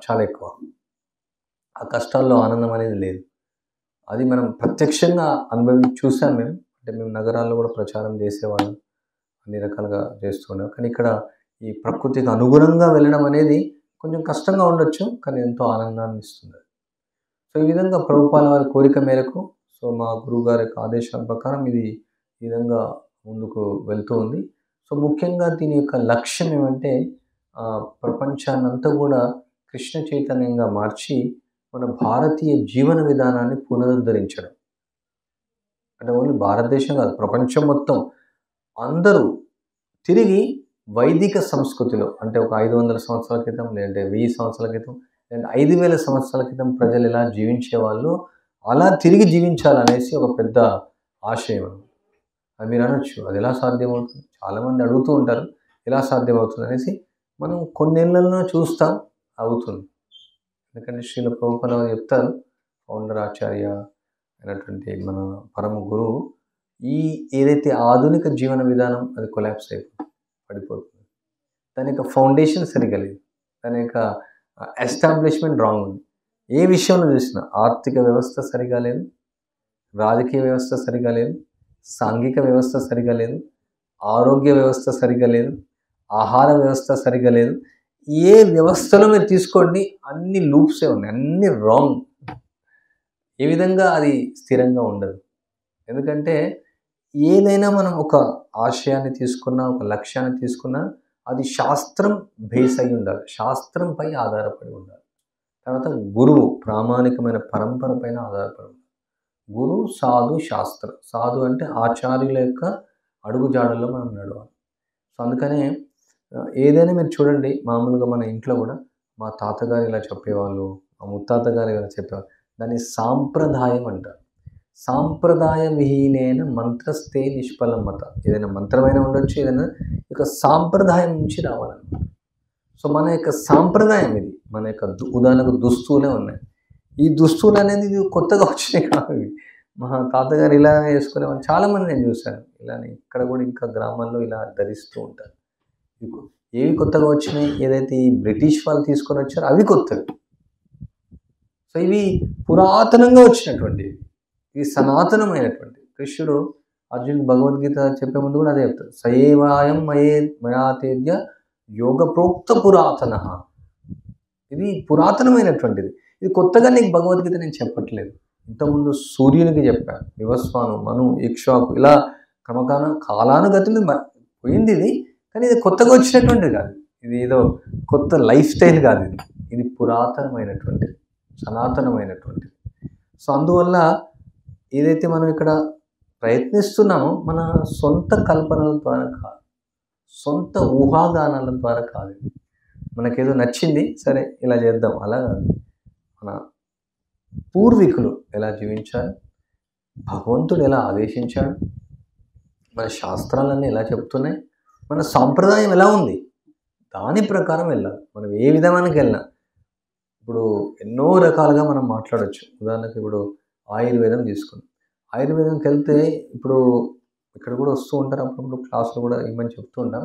చాలా ఎక్కువ. ఆ కష్టాల్లో ఆనందం అనేది లేదు. అది మనం ప్రత్యక్షంగా చూసాం మేము. అంటే మేము నగరాల్లో కూడా ప్రచారం చేసేవాళ్ళం, అన్ని రకాలుగా చేస్తున్నాం. కానీ ఇక్కడ ఈ ప్రకృతికి అనుగుణంగా వెళ్ళడం అనేది కొంచెం కష్టంగా ఉండొచ్చు, కానీ ఎంతో ఆనందాన్ని ఇస్తుంది. సో, ఈ విధంగా ప్రభుపాల వారి కోరిక మేరకు, సో మా గురువుగారి యొక్క ఆదేశాల ప్రకారం ఇది ఈ విధంగా ముందుకు వెళ్తూ ఉంది. సో, ముఖ్యంగా దీని యొక్క లక్ష్యం ఏమంటే ప్రపంచాన్నంతా కూడా కృష్ణ చైతన్యంగా మార్చి మన భారతీయ జీవన విధానాన్ని పునరుద్ధరించడం. అంటే ఓన్లీ భారతదేశం కాదు, ప్రపంచం మొత్తం అందరూ తిరిగి వైదిక సంస్కృతిలో, అంటే ఒక 500 సంవత్సరాల క్రితం లేదంటే 1000 సంవత్సరాల క్రితం అండ్ 5,000 సంవత్సరాల క్రితం ప్రజలు ఎలా జీవించేవాళ్ళు అలా తిరిగి జీవించాలనేసి ఒక పెద్ద ఆశయం. అది మీరు అనొచ్చు, అది ఎలా సాధ్యమవుతుంది? చాలామంది అడుగుతూ ఉంటారు, ఎలా సాధ్యమవుతుంది అనేసి. మనం కొన్నేళ్లలో చూస్తాం అవుతుంది. ఎందుకంటే శ్రీల ప్రభుపాద చెప్తారు, ఫౌండర్ ఆచార్య అయినటువంటి మన పరమ గురువు, ఈ ఏదైతే ఆధునిక జీవన విధానం అది కొలాప్స్ అయిపోతుంది, పడిపోతుంది. దాని యొక్క ఫౌండేషన్ సరిగా లేదు, దాని యొక్క ఎస్టాబ్లిష్మెంట్ రాంగ్ ఉంది. ఏ విషయంలో చూసినా ఆర్థిక వ్యవస్థ సరిగా లేదు, రాజకీయ వ్యవస్థ సరిగా లేదు, సాంఘిక వ్యవస్థ సరిగా లేదు, ఆరోగ్య వ్యవస్థ సరిగా లేదు, ఆహార వ్యవస్థ సరిగా లేదు. ఏ వ్యవస్థలో మీరు తీసుకోండి అన్ని లూప్సే ఉన్నాయి, అన్ని రాంగ్. ఏ విధంగా అది స్థిరంగా ఉండదు. ఎందుకంటే ఏదైనా మనం ఒక ఆశయాన్ని తీసుకున్నా, ఒక లక్ష్యాన్ని తీసుకున్నా, అది శాస్త్రం బేస్ అయి ఉండాలి, శాస్త్రంపై ఆధారపడి ఉండాలి. తర్వాత గురువు ప్రామాణికమైన పరంపర పైన ఆధారపడి ఉండాలి. గురు, సాధు, శాస్త్ర. సాధు అంటే ఆచార్యుల యొక్క అడుగుజాడల్లో మనం నడవాలి. సో అందుకనే ఏదైనా మీరు చూడండి, మామూలుగా మన ఇంట్లో కూడా మా తాతగారు ఇలా చెప్పేవాళ్ళు, మా ముత్తాత గారు ఇలా చెప్పేవాళ్ళు. దాన్ని సాంప్రదాయం అంటారు. సాంప్రదాయ విహీనైన మంత్రస్తే నిష్ఫలం మత. ఏదైనా మంత్రమైన ఉండొచ్చు, ఏదైనా ఇక సాంప్రదాయం నుంచి రావాలన్నమాట. సో మన యొక్క సాంప్రదాయం ఇది. మన యొక్క ఉదాహరణకు దుస్తులే ఉన్నాయి. ఈ దుస్తులు అనేది ఇది కొత్తగా వచ్చినాయి కాదు. మా తాతగారు ఇలా వేసుకునేవాళ్ళు, చాలామంది నేను చూశాను ఇలానే. ఇక్కడ కూడా ఇంకా గ్రామాల్లో ఇలా ధరిస్తూ ఉంటారు. ఏవి కొత్తగా వచ్చినాయి, ఏదైతే ఈ బ్రిటిష్ వాళ్ళు తీసుకొని వచ్చారో అవి కొత్తవి. సో ఇవి పురాతనంగా వచ్చినటువంటివి, ఇవి సనాతనమైనటువంటి. కృష్ణుడు అర్జునుడు భగవద్గీత చెప్పే ముందు కూడా అదే చెప్తాడు, సయేవాయం మయాతేద్య యోగ ప్రోక్త పురాతన. ఇది పురాతనమైనటువంటిది, ఇది కొత్తగా నీకు భగవద్గీత నేను చెప్పట్లేదు. ఇంతకుముందు సూర్యునికి చెప్పాను, వివస్వాను, మను, ఇక్ష్వాకు, ఇలా కాలానుగతులు పోయింది ఇది. కానీ ఇది కొత్తగా వచ్చినటువంటిది కాదు, ఇది ఏదో కొత్త లైఫ్ స్టైల్ కాదు, ఇది పురాతనమైనటువంటిది, సనాతనమైనటువంటిది. సో అందువల్ల ఏదైతే మనం ఇక్కడ ప్రయత్నిస్తున్నామో మన సొంత కల్పనల ద్వారా కాదు, సొంత ఊహాగానాల ద్వారా కాదు. మనకేదో నచ్చింది సరే ఇలా చేద్దాం అలా కాదు. మన పూర్వీకులు ఎలా జీవించారు, భగవంతుడు ఎలా ఆదేశించాడు, మన శాస్త్రాలన్నీ ఎలా చెప్తున్నాయి, మన సాంప్రదాయం ఎలా ఉంది, దాని ప్రకారం వెళ్ళాలి. మనం ఏ విధానానికి వెళ్ళినా ఇప్పుడు ఎన్నో రకాలుగా మనం మాట్లాడవచ్చు. ఉదాహరణకు ఇప్పుడు ఆయుర్వేదం తీసుకున్నాం. ఆయుర్వేదంకి వెళ్తే ఇప్పుడు ఇక్కడ కూడా వస్తూ ఉంటారు, అప్పుడప్పుడు క్లాసులు కూడా ఏమని చెప్తూ ఉంటాం.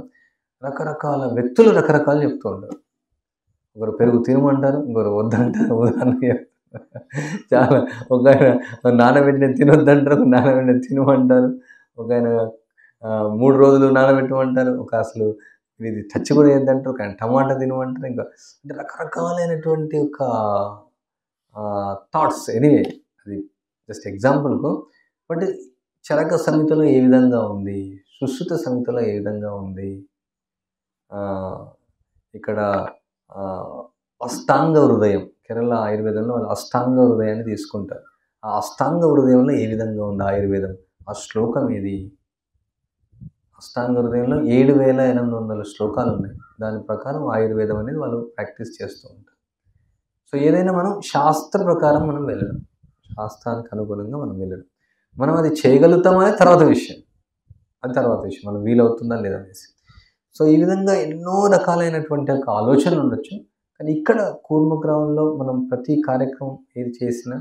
రకరకాల వ్యక్తులు రకరకాలు చెప్తూ ఉంటారు. ఒకరు పెరుగు తినమంటారు, ఇంకొకరు వద్దంటారు. ఉదాహరణకి చాలా ఒక ఆయన నానబెట్టిన తినొద్దంటారు, ఒక నానబెట్టిన తినమంటారు, ఒక ఆయన 3 రోజులు నానబెట్టమంటారు, ఒక అసలు ఇది టచ్ కూడా చేద్దంటారు, ఒక ఆయన టమాటా తినమంటారు. ఇంకా అంటే రకరకాలైనటువంటి ఒక థాట్స్. ఎనీవే అది జస్ట్ ఎగ్జాంపుల్కు. బట్ చరక సంహితలో ఏ విధంగా ఉంది, సుశ్రుత సంహితలో ఏ విధంగా ఉంది, ఇక్కడ అష్టాంగ హృదయం, కేరళ ఆయుర్వేదంలో వాళ్ళు అష్టాంగ హృదయాన్ని తీసుకుంటారు. ఆ అష్టాంగ హృదయంలో ఏ విధంగా ఉంది ఆయుర్వేదం, ఆ శ్లోకం ఏది. అష్టాంగ హృదయంలో 7,800 శ్లోకాలు ఉన్నాయి. దాని ప్రకారం ఆయుర్వేదం అనేది వాళ్ళు ప్రాక్టీస్ చేస్తూ ఉంటారు. సో ఏదైనా మనం శాస్త్ర ప్రకారం మనం వెళ్ళడం, శాస్త్రానికి అనుగుణంగా మనం వెళ్ళడం. మనం అది చేయగలుగుతామా అనేది తర్వాత విషయం, మనం వీలవుతుందా లేదా అనేసి. సో ఈ విధంగా ఎన్నో రకాలైనటువంటి ఒక ఆలోచనలు ఉండొచ్చు. కానీ ఇక్కడ కూర్మగ్రామంలో మనం ప్రతి కార్యక్రమం ఏది చేసినా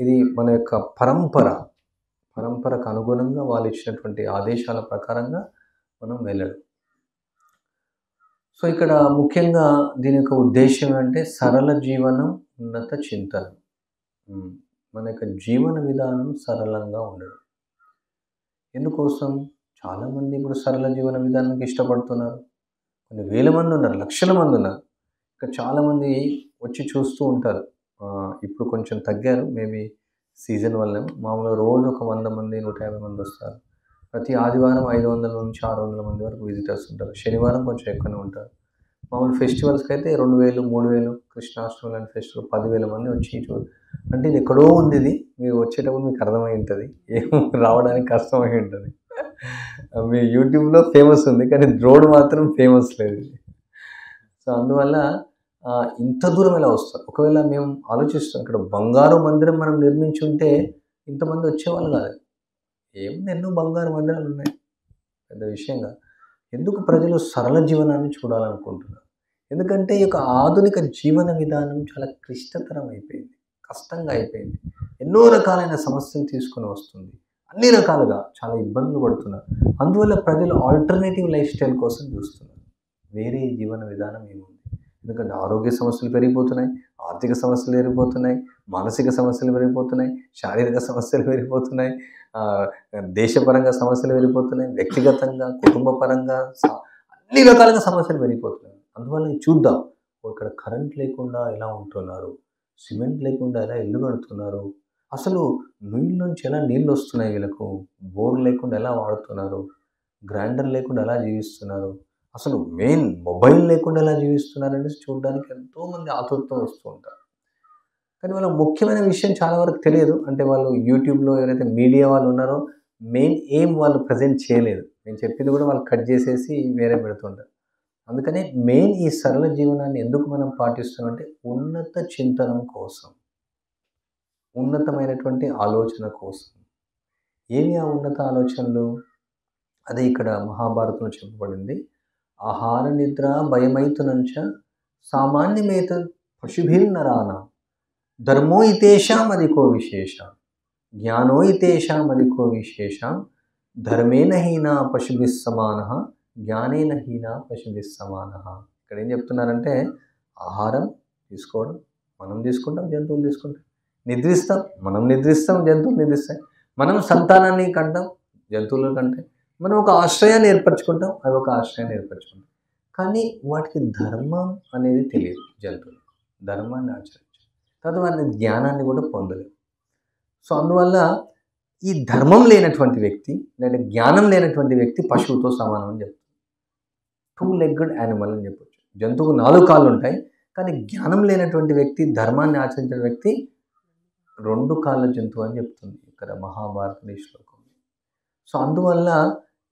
ఇది మన యొక్క పరంపరకు అనుగుణంగా వాళ్ళు ఇచ్చినటువంటి ఆదేశాల ప్రకారంగా మనం వెళ్ళడం. సో ఇక్కడ ముఖ్యంగా దీని యొక్క ఉద్దేశం అంటే సరళ జీవనం, ఉన్నత చింతన. మన యొక్క జీవన విధానం సరళంగా ఉండడం. ఎందుకోసం చాలామంది ఇప్పుడు సరళ జీవన విధానానికి ఇష్టపడుతున్నారు. కొన్ని వేల మంది ఉన్నారు, లక్షల మంది ఉన్నారు. ఇక్కడ చాలామంది వచ్చి చూస్తూ ఉంటారు. ఇప్పుడు కొంచెం తగ్గారు, మేబీ సీజన్ వల్ల. మామూలుగా రోజు ఒక 100 మంది 150 మంది వస్తారు. ప్రతి ఆదివారం 500 నుంచి 600 మంది వరకు విజిటర్స్ ఉంటారు. శనివారం కొంచెం ఎక్కువనే ఉంటారు. మామూలు ఫెస్టివల్స్కి అయితే 2,000, 3,000, కృష్ణాష్టమి లాంటి ఫెస్టివల్ 10,000 మంది వచ్చి అంటే ఇది ఎక్కడో ఉంది. ఇది మీరు వచ్చేటప్పుడు మీకు అర్థమై ఉంటుంది, ఏమో రావడానికి కష్టమై ఉంటుంది. మీ యూట్యూబ్లో ఫేమస్ ఉంది కానీ రోడ్ మాత్రం ఫేమస్ లేదు. సో అందువల్ల ఇంత దూరం ఎలా వస్తారు? ఒకవేళ మేము ఆలోచిస్తాం ఇక్కడ బంగారు మందిరం మనం నిర్మించి ఉంటే ఇంతమంది వచ్చేవాళ్ళు కాదు. ఏముంది, ఎన్నో బంగారు మందిరాలు ఉన్నాయి, పెద్ద విషయం కాదు. ఎందుకు ప్రజలు సరళ జీవనాన్ని చూడాలనుకుంటున్నారు? ఎందుకంటే ఈ యొక్క ఆధునిక జీవన విధానం చాలా క్లిష్టతరం అయిపోయింది, కష్టంగా అయిపోయింది. ఎన్నో రకాలైన సమస్యలు తీసుకొని వస్తుంది, అన్ని రకాలుగా చాలా ఇబ్బందులు పడుతున్నారు. అందువల్ల ప్రజలు ఆల్టర్నేటివ్ లైఫ్ స్టైల్ కోసం చూస్తున్నారు. వేరే జీవన విధానం ఏముంది? ఎందుకంటే ఆరోగ్య సమస్యలు పెరిగిపోతున్నాయి, ఆర్థిక సమస్యలు పెరిగిపోతున్నాయి, మానసిక సమస్యలు పెరిగిపోతున్నాయి, శారీరక సమస్యలు పెరిగిపోతున్నాయి, దేశపరంగా సమస్యలు పెరిగిపోతున్నాయి, వ్యక్తిగతంగా కుటుంబ పరంగా అన్ని రకాలుగా సమస్యలు పెరిగిపోతున్నాయి. అందువల్ల చూద్దాం, ఇక్కడ కరెంట్ లేకుండా ఎలా ఉంటున్నారు, సిమెంట్ లేకుండా ఎలా ఇల్లు కడుతున్నారు, అసలు నీళ్ళ నుంచి ఎలా నీళ్ళు వస్తున్నాయి వీళ్ళకు, బోర్ లేకుండా ఎలా వాడుతున్నారు, గ్రైండర్ లేకుండా ఎలా జీవిస్తున్నారు, అసలు మెయిన్ మొబైల్ లేకుండా ఎలా జీవిస్తున్నారు అనేసి చూడడానికి ఎంతోమంది ఆతృతతో వస్తూ ఉంటారు. కానీ వాళ్ళ ముఖ్యమైన విషయం చాలా వరకు తెలియదు. అంటే వాళ్ళు యూట్యూబ్లో ఎవరైతే మీడియా వాళ్ళు ఉన్నారో మెయిన్ ఏం వాళ్ళు ప్రజెంట్ చేయలేదు. నేను చెప్పింది కూడా వాళ్ళు కట్ చేసేసి వేరే పెడుతుంటారు. అందుకనే మెయిన్ ఈ సరళ జీవనాన్ని ఎందుకు మనం పాటిస్తామంటే ఉన్నత చింతనం కోసం, ఉన్నతమైనటువంటి ఆలోచన కోసం. ఏమి ఆ ఉన్నత ఆలోచనలు? అదే ఇక్కడ మహాభారతంలో చెప్పబడింది. ఆహార నిద్ర భయమైతునంచ సామాన్యమేత పశుభిర్నరాణాం ధర్మో ఇతేషాం అధికో విశేష జ్ఞానో ఇతేషాం అధికో విశేష ధర్మేన హీనా పశుభిః సమానః జ్ఞానేన హీనా పశుభిః సమానః. ఇక్కడ ఏం చెప్తున్నారంటే ఆహారం తీసుకోవడం మనం తీసుకుంటాం, జంతువులు తీసుకుంటాం, నిద్రిస్తాం మనం నిద్రిస్తాం, జంతువులు నిద్రిస్తాయి, మనం సంతానాన్ని కంటాం, జంతువులు కంటాయి, మనం ఒక ఆశ్రయాన్ని ఏర్పరచుకుంటాం, అవి ఒక ఆశ్రయాన్ని ఏర్పరచుకుంటాం. కానీ వాటికి ధర్మం అనేది తెలియదు. జంతువులు ధర్మాన్ని ఆచరించారు, తర్వాత వారి జ్ఞానాన్ని కూడా పొందలేరు. సో అందువల్ల ఈ ధర్మం లేనటువంటి వ్యక్తి లేదా జ్ఞానం లేనటువంటి వ్యక్తి పశువుతో సమానం అని చెప్తారు. 2-legged యానిమల్ అని చెప్పొచ్చు. జంతువుకు 4 కాళ్ళు ఉంటాయి, కానీ జ్ఞానం లేనటువంటి వ్యక్తి, ధర్మాన్ని ఆచరించిన వ్యక్తి 2 కాళ్ళ జంతువు అని చెప్తుంది ఇక్కడ మహాభారత శ్లోకం. సో అందువల్ల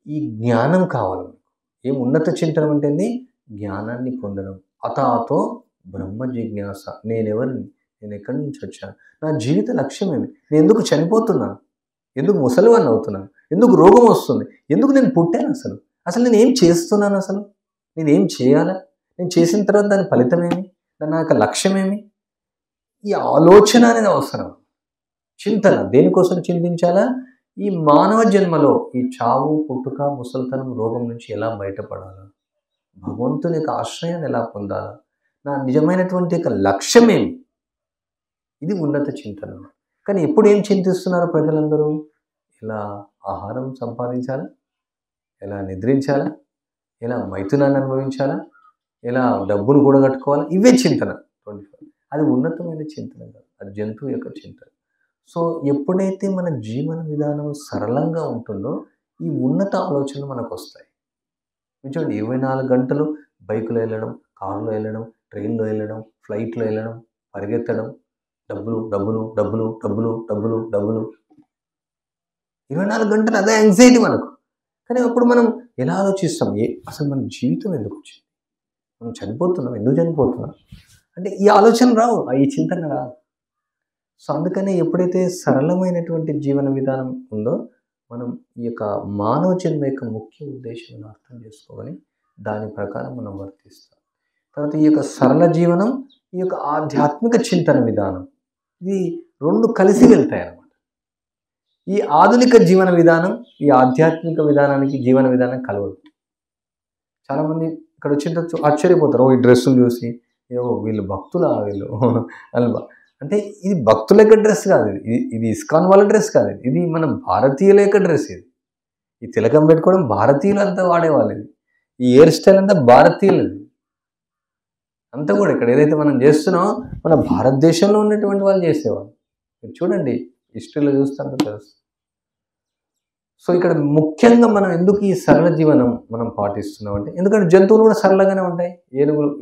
ఈ జ్ఞానం కావాలి మనకు. ఏం ఉన్నత చింతనం అంటే జ్ఞానాన్ని పొందడం. అతాతో బ్రహ్మ జిజ్ఞాస. నేనెవరిని, నేను ఎక్కడి నుంచి వచ్చాను, నా జీవిత లక్ష్యం ఏమి, నేను ఎందుకు చనిపోతున్నాను, ఎందుకు ముసలివాడిని అవుతున్నాను, ఎందుకు రోగం వస్తుంది, ఎందుకు నేను పుట్టాను, అసలు నేను ఏం చేస్తున్నాను, అసలు నేను ఏం చేయాలా, నేను చేసిన తర్వాత దాని ఫలితం ఏమి, నా యొక్క లక్ష్యం ఏమి, ఈ ఆలోచన అనేది అవసరం. చింతన దేనికోసం చింతించాలా? ఈ మానవ జన్మలో ఈ చావు, పుట్టుక, ముసలితనం, రోగం నుంచి ఎలా బయటపడాలా, భగవంతుని యొక్క ఆశ్రయాన్ని ఎలా పొందాలా, నా నిజమైనటువంటి యొక్క లక్ష్యం ఏమి, ఇది ఉన్నత చింతన. కానీ ఎప్పుడు ఏం చింతిస్తున్నారు ప్రజలందరూ? ఎలా ఆహారం సంపాదించాలా, ఎలా నిద్రించాలా, ఎలా మైథునాన్ని అనుభవించాలా, ఎలా డబ్బును కూడా కట్టుకోవాలా, ఇవే చింతన 24. అది ఉన్నతమైన చింతన కాదు, అది జంతువు యొక్క చింతన. సో ఎప్పుడైతే మన జీవన విధానం సరళంగా ఉంటుందో ఈ ఉన్నత ఆలోచనలు మనకు వస్తాయి. చూడండి, 24 గంటలు బైకులో వెళ్ళడం, కారులో వెళ్ళడం, ట్రైన్లో వెళ్ళడం, ఫ్లైట్లో వెళ్ళడం, పరిగెత్తడం, డబ్బులు డబ్బులు డబ్బులు డబ్బులు డబ్బులు డబ్బులు, 24 గంటలు అదే యాంగ్జైటీ మనకు. కానీ అప్పుడు మనం ఎలా ఆలోచిస్తాం, అసలు మన జీవితం ఎందుకు వచ్చింది, మనం చనిపోతున్నాం, ఎందుకు చనిపోతున్నాం అంటే ఈ ఆలోచన రావు, ఈ చింతన రాదు. సో అందుకనే ఎప్పుడైతే సరళమైనటువంటి జీవన విధానం ఉందో మనం ఈ యొక్క మానవ జన్మ యొక్క ముఖ్య ఉద్దేశాన్ని అర్థం చేసుకోవాలి, దాని ప్రకారం మనం వర్తిస్తాం. తర్వాత ఈ యొక్క సరళ జీవనం, ఈ యొక్క ఆధ్యాత్మిక చింతన విధానం, ఇది 2 కలిసి వెళ్తాయి అన్నమాట. ఈ ఆధునిక జీవన విధానం ఈ ఆధ్యాత్మిక విధానానికి జీవన విధానం కలవదు. చాలామంది ఇక్కడ వచ్చిన ఆశ్చర్యపోతారు, ఈ డ్రెస్సులు చూసి, వీళ్ళు భక్తులా, వీళ్ళు అల్వా అంటే ఇది భక్తుల యొక్క డ్రెస్ కాదు, ఇది ఇస్కాన్ వాళ్ళ డ్రెస్ కాదు, ఇది మన భారతీయుల యొక్క డ్రెస్. ఈ తిలకం పెట్టుకోవడం భారతీయులు అంతా వాడేవాళ్ళు, ఈ హెయిర్ స్టైల్ అంతా భారతీయులది అంతా కూడా. ఇక్కడ ఏదైతే మనం చేస్తున్నామో మన భారతదేశంలో ఉన్నటువంటి వాళ్ళు చేసేవాళ్ళు. మీరు చూడండి, హిస్టరీలో చూస్తే అంత తెలుసు. సో ఇక్కడ ముఖ్యంగా మనం ఎందుకు ఈ సరళ జీవనం మనం పాటిస్తున్నాం అంటే, ఎందుకంటే జంతువులు కూడా సరళంగానే ఉంటాయి.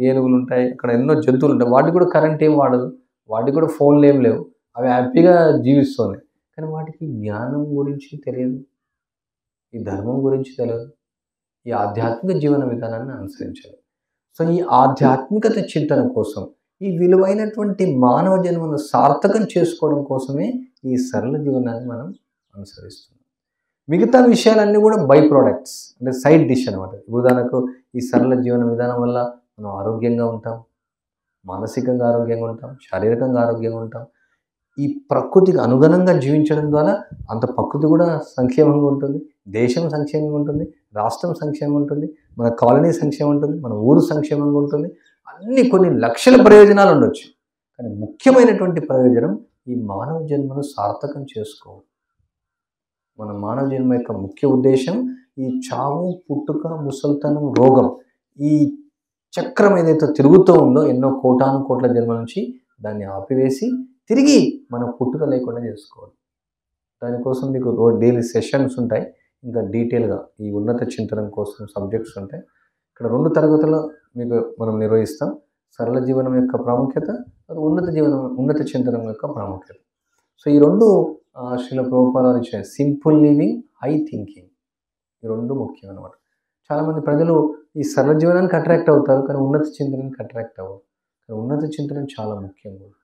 ఏనుగులు ఉంటాయి, అక్కడ ఎన్నో జంతువులు ఉంటాయి, వాటికి కూడా కరెంట్ ఏం వాడదు, వాటికి కూడా ఫోన్లు ఏం లేవు, అవి హ్యాపీగా జీవిస్తున్నాయి. కానీ వాటికి జ్ఞానం గురించి తెలియదు, ఈ ధర్మం గురించి తెలియదు, ఈ ఆధ్యాత్మిక జీవన విధానాన్ని అనుసరించాలి. సో ఈ ఆధ్యాత్మికత చింతన కోసం, ఈ విలువైనటువంటి మానవ జన్మను సార్థకం చేసుకోవడం కోసమే ఈ సరళ జీవనాన్ని మనం అనుసరిస్తున్నాం. మిగతా విషయాలన్నీ కూడా బై ప్రోడక్ట్స్, అంటే సైడ్ డిష్ అనమాట. ఉదాహరణకు ఈ సరళ జీవన విధానం వల్ల మనం ఆరోగ్యంగా ఉంటాం, మానసికంగా ఆరోగ్యంగా ఉంటాం, శారీరకంగా ఆరోగ్యంగా ఉంటాం. ఈ ప్రకృతికి అనుగుణంగా జీవించడం ద్వారా అంత ప్రకృతి కూడా సంక్షేమంగా ఉంటుంది, దేశం సంక్షేమంగా ఉంటుంది, రాష్ట్రం సంక్షేమంగా ఉంటుంది, మన కాలనీ సంక్షేమం ఉంటుంది, మన ఊరు సంక్షేమంగా ఉంటుంది. అన్ని కొన్ని లక్షల ప్రయోజనాలు ఉండొచ్చు, కానీ ముఖ్యమైనటువంటి ప్రయోజనం ఈ మానవ జన్మను సార్థకం చేసుకోవడం. మన మానవ జన్మ యొక్క ముఖ్య ఉద్దేశం ఈ చావు, పుట్టుక, ముసల్తనం, రోగం, ఈ చక్రం ఏదైతే తిరుగుతూ ఉందో ఎన్నో కోటాను కోట్ల జన్మల నుంచి దాన్ని ఆపివేసి తిరిగి మన పుట్టుక లేకుండా చేసుకోవాలి. దానికోసం మీకు డైలీ సెషన్స్ ఉంటాయి, ఇంకా డీటెయిల్గా ఈ ఉన్నత చింతనం కోసం సబ్జెక్ట్స్ ఉంటాయి. ఇక్కడ 2 తరగతులు మీకు మనం నిర్వహిస్తాం. సరళ జీవనం యొక్క ప్రాముఖ్యత, అది ఉన్నత చింతనం యొక్క ప్రాముఖ్యత. సో ఈ 2 శ్రీల ప్రభుపాద ఇచ్చిన సింపుల్ లివింగ్, హై థింకింగ్, ఈ 2 ముఖ్యం అనమాట. చాలామంది ప్రజలు ఈ సరళ జీవనానికి అట్రాక్ట్ అవుతారు, కానీ ఉన్నత చింతనానికి అట్రాక్ట్ అవ్వరు. కానీ ఉన్నత చింతనం చాలా ముఖ్యం కూడా.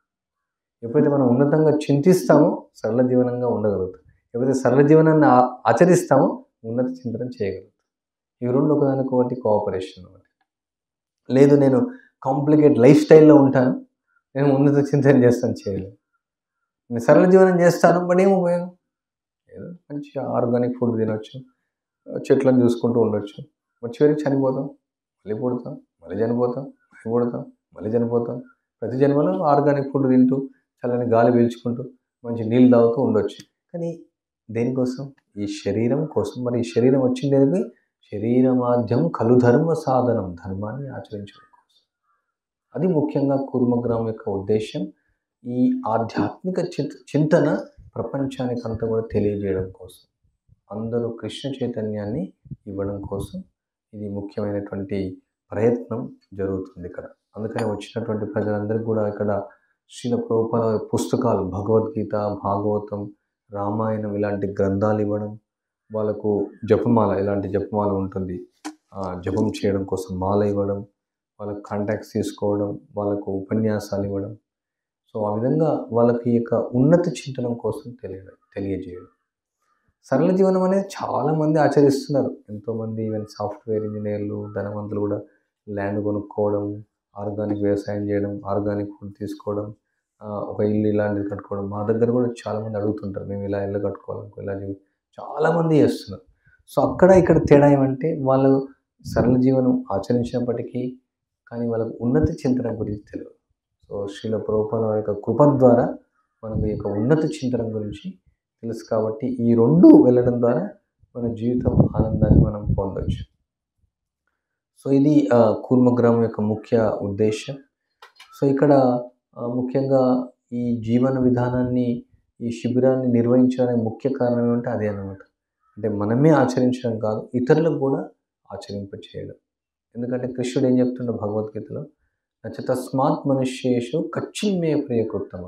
ఎప్పుడైతే మనం ఉన్నతంగా చింతిస్తామో సరళ జీవనంగా ఉండగలుగుతాం. ఎప్పుడైతే సరళ జీవనాన్ని ఆచరిస్తామో ఉన్నత చింతనం చేయగలుగుతాం. ఇవి 2 ఒకదానికొకటి కోఆపరేషన్ అనమాట. లేదు నేను కాంప్లికేట్ లైఫ్ స్టైల్లో ఉంటాను, నేను ఉన్నత చింతన చేస్తాను, చేయలేను. నేను సరళ జీవనం చేస్తాను, బట్ ఏం ఉపయోగం? ఏదో మంచి ఆర్గానిక్ ఫుడ్ తినొచ్చు, చెట్లను చూసుకుంటూ ఉండొచ్చు, మరి చివరికి చనిపోతాం, మళ్ళీ పుడతాం, మళ్ళీ చనిపోతాం, మళ్ళీ పుడతాం, మళ్ళీ చనిపోతాం. ప్రతి జన్మలో ఆర్గానిక్ ఫుడ్ తింటూ, చల్లని గాలి పీల్చుకుంటూ, మంచి నీళ్ళు తాగుతూ ఉండొచ్చు. కానీ దేనికోసం? ఈ శరీరం కోసం. మరి ఈ శరీరం వచ్చింది శరీరమాధ్యం కలు ధర్మ సాధనం, ధర్మాన్ని ఆచరించడం కోసం. అది ముఖ్యంగా కూర్మగ్రామం యొక్క ఉద్దేశం. ఈ ఆధ్యాత్మిక చింతన ప్రపంచానికంతా కూడా తెలియజేయడం కోసం, అందరూ కృష్ణ చైతన్యాన్ని ఇవ్వడం కోసం ఇది ముఖ్యమైనటువంటి ప్రయత్నం జరుగుతుంది ఇక్కడ. అందుకని వచ్చినటువంటి ప్రజలందరికీ కూడా ఇక్కడ శ్రీల ప్రభుపాద పుస్తకాలు, భగవద్గీత, భాగవతం, రామాయణం ఇలాంటి గ్రంథాలు ఇవ్వడం, వాళ్ళకు జపమాల, ఇలాంటి జపమాల ఉంటుంది, జపం చేయడం కోసం మాల ఇవ్వడం, వాళ్ళకు కాంటాక్ట్స్ తీసుకోవడం, వాళ్ళకు ఉపన్యాసాలు ఇవ్వడం. సో ఆ విధంగా వాళ్ళకి యొక్క ఉన్నత చింతనం కోసం తెలియజేయడం. సరళ జీవనం అనేది చాలామంది ఆచరిస్తున్నారు. ఎంతోమంది ఈవెన్ సాఫ్ట్వేర్ ఇంజనీర్లు, ధనవంతులు కూడా ల్యాండ్ కొనుక్కోవడం, ఆర్గానిక్ వ్యవసాయం చేయడం, ఆర్గానిక్ ఫుడ్ తీసుకోవడం, ఒక ఇల్లు ఇలాంటిది కట్టుకోవడం. మా దగ్గర కూడా చాలామంది అడుగుతుంటారు, మేము ఇలా ఇల్లు కట్టుకోవాలనుకో, ఇలా చాలామంది చేస్తున్నారు. సో అక్కడ ఇక్కడ తేడా ఏమంటే వాళ్ళు సరళ జీవనం ఆచరించినప్పటికీ కానీ వాళ్ళకు ఉన్నత చింతన గురించి తెలియదు. సో శ్రీల ప్రభుపాద యొక్క కృప ద్వారా మనకు ఈ యొక్క ఉన్నత చింతన గురించి తెలుసు. కాబట్టి ఈ 2 వెళ్ళడం ద్వారా మన జీవితం ఆనందాన్ని మనం పొందవచ్చు. సో ఇది కూర్మగ్రామం యొక్క ముఖ్య ఉద్దేశం. సో ఇక్కడ ముఖ్యంగా ఈ జీవన విధానాన్ని, ఈ శిబిరాన్ని నిర్వహించడానికి ముఖ్య కారణం ఏమంటే అదే అన్నమాట. అంటే మనమే ఆచరించడం కాదు, ఇతరులకు కూడా ఆచరింపచేయడం. ఎందుకంటే కృష్ణుడు ఏం చెప్తుండో భగవద్గీతలో, నచతస్మాత్ మనుష్యేషు కచ్చిన్మే ప్రియకృత్తమ.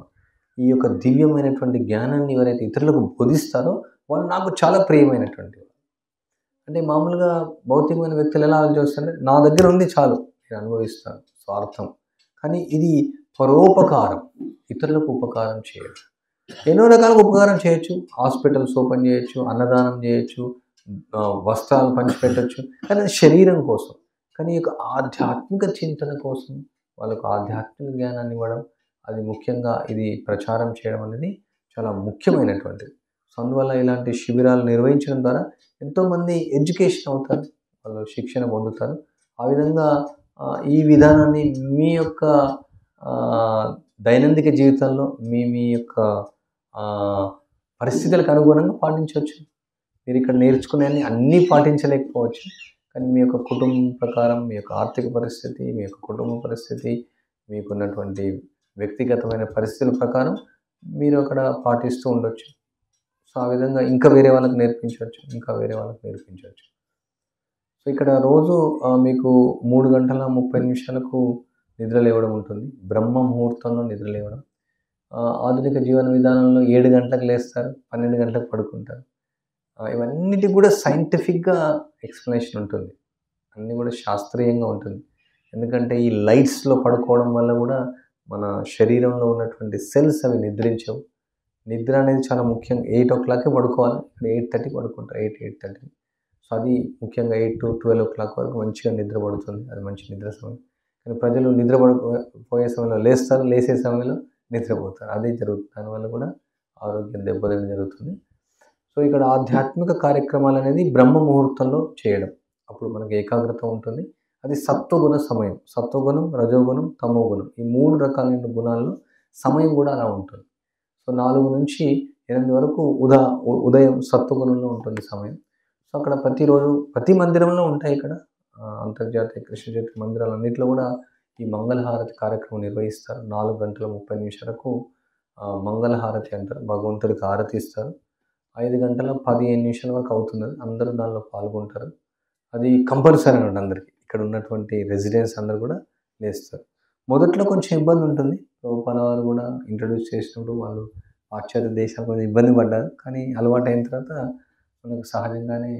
ఈ యొక్క దివ్యమైనటువంటి జ్ఞానాన్ని ఎవరైతే ఇతరులకు బోధిస్తారో వాళ్ళు నాకు చాలా ప్రియమైనటువంటి. అంటే మామూలుగా భౌతికమైన వ్యక్తులు ఎలా ఆలోచిస్తారంటే నా దగ్గర ఉంది చాలు, నేను అనుభవిస్తాను, స్వార్థం. కానీ ఇది పరోపకారం, ఇతరులకు ఉపకారం చేయడం. ఎన్నో రకాలుగా ఉపకారం చేయొచ్చు. హాస్పిటల్స్ ఓపెన్ చేయొచ్చు, అన్నదానం చేయొచ్చు, వస్త్రాలు పంచిపెట్టచ్చు, కానీ శరీరం కోసం. కానీ ఈ యొక్క ఆధ్యాత్మిక చింతన కోసం వాళ్ళకు ఆధ్యాత్మిక జ్ఞానాన్ని ఇవ్వడం, అది ముఖ్యంగా ఇది ప్రచారం చేయడం అనేది చాలా ముఖ్యమైనటువంటిది. సో అందువల్ల ఇలాంటి శిబిరాలు నిర్వహించడం ద్వారా ఎంతోమంది ఎడ్యుకేషన్ అవుతారు, వాళ్ళు శిక్షణ పొందుతారు. ఆ విధంగా ఈ విధానాన్ని మీ యొక్క దైనందిక జీవితంలో మీ యొక్క పరిస్థితులకు అనుగుణంగా పాటించవచ్చు. మీరు ఇక్కడ నేర్చుకునే అన్నీ పాటించలేకపోవచ్చు, కానీ మీ యొక్క కుటుంబం ప్రకారం, మీ యొక్క ఆర్థిక పరిస్థితి, మీ యొక్క కుటుంబ పరిస్థితి, మీకున్నటువంటి వ్యక్తిగతమైన పరిస్థితుల ప్రకారం మీరు అక్కడ పాటిస్తూ ఉండొచ్చు. సో ఆ విధంగా ఇంకా వేరే వాళ్ళకి నేర్పించవచ్చు, ఇంకా వేరే వాళ్ళకి నేర్పించవచ్చు. సో ఇక్కడ రోజు మీకు 3 గంటల 30 నిమిషాలకు నిద్ర లేవడం ఉంటుంది, బ్రహ్మ ముహూర్తంలో నిద్ర లేవడం. ఆధునిక జీవన విధానంలో 7 గంటలకు లేస్తారు, 12 గంటలకు పడుకుంటారు. ఇవన్నిటికి కూడా సైంటిఫిక్గా ఎక్స్ప్లెనేషన్ ఉంటుంది, అన్నీ కూడా శాస్త్రీయంగా ఉంటుంది. ఎందుకంటే ఈ లైట్స్లో పడుకోవడం వల్ల కూడా మన శరీరంలో ఉన్నటువంటి సెల్స్ అవి నిద్రించవు. నిద్ర అనేది చాలా ముఖ్యం. 8:00కే పడుకోవాలి. ఇక్కడ 8:30కి పడుకుంటారు. 8:30. సో అది ముఖ్యంగా 8-12 వరకు మంచిగా నిద్ర పడుతుంది. అది మంచి నిద్ర సమయం. కానీ ప్రజలు నిద్ర పోయే సమయంలో లేస్తారు, లేసే సమయంలో నిద్రపోతారు. అదే జరుగుతుంది. దానివల్ల కూడా ఆరోగ్యం దెబ్బతినడం జరుగుతుంది. సో ఇక్కడ ఆధ్యాత్మిక కార్యక్రమాలు అనేది బ్రహ్మ ముహూర్తంలో చేయడం. అప్పుడు మనకి ఏకాగ్రత ఉంటుంది. అది సత్వగుణ సమయం. సత్వగుణం, రజోగుణం, తమోగుణం ఈ 3 రకాలైన గుణాల్లో సమయం కూడా అలా ఉంటుంది. సో 4 నుంచి 8 వరకు ఉదయం సత్వగుణంలో ఉంటుంది సమయం. సో అక్కడ ప్రతిరోజు ప్రతి మందిరంలో ఉంటాయి. ఇక్కడ అంతర్జాతీయ కృష్ణ చైతన్య మందిరాలన్నింటిలో కూడా ఈ మంగళహారతి కార్యక్రమం నిర్వహిస్తారు. 4 గంటల 30 నిమిషాలకు మంగళహారతి అంటారు. భగవంతుడికి హారతి ఇస్తారు. 5 గంటల 15 నిమిషాల వరకు అవుతుంది. అందరూ దానిలో పాల్గొంటారు. అది కంపల్సరీ అన్నమాట అందరికీ. ఇక్కడ ఉన్నటువంటి రెసిడెంట్స్ అందరూ కూడా లేస్తారు. మొదట్లో కొంచెం ఇబ్బంది ఉంటుంది. ప్రభుపాద వారు కూడా ఇంట్రడ్యూస్ చేసినప్పుడు వాళ్ళు పాశ్చాత్య దేశాలు కొంచెం ఇబ్బంది పడ్డారు. కానీ అలవాటు అయిన తర్వాత మనకు సహజంగానే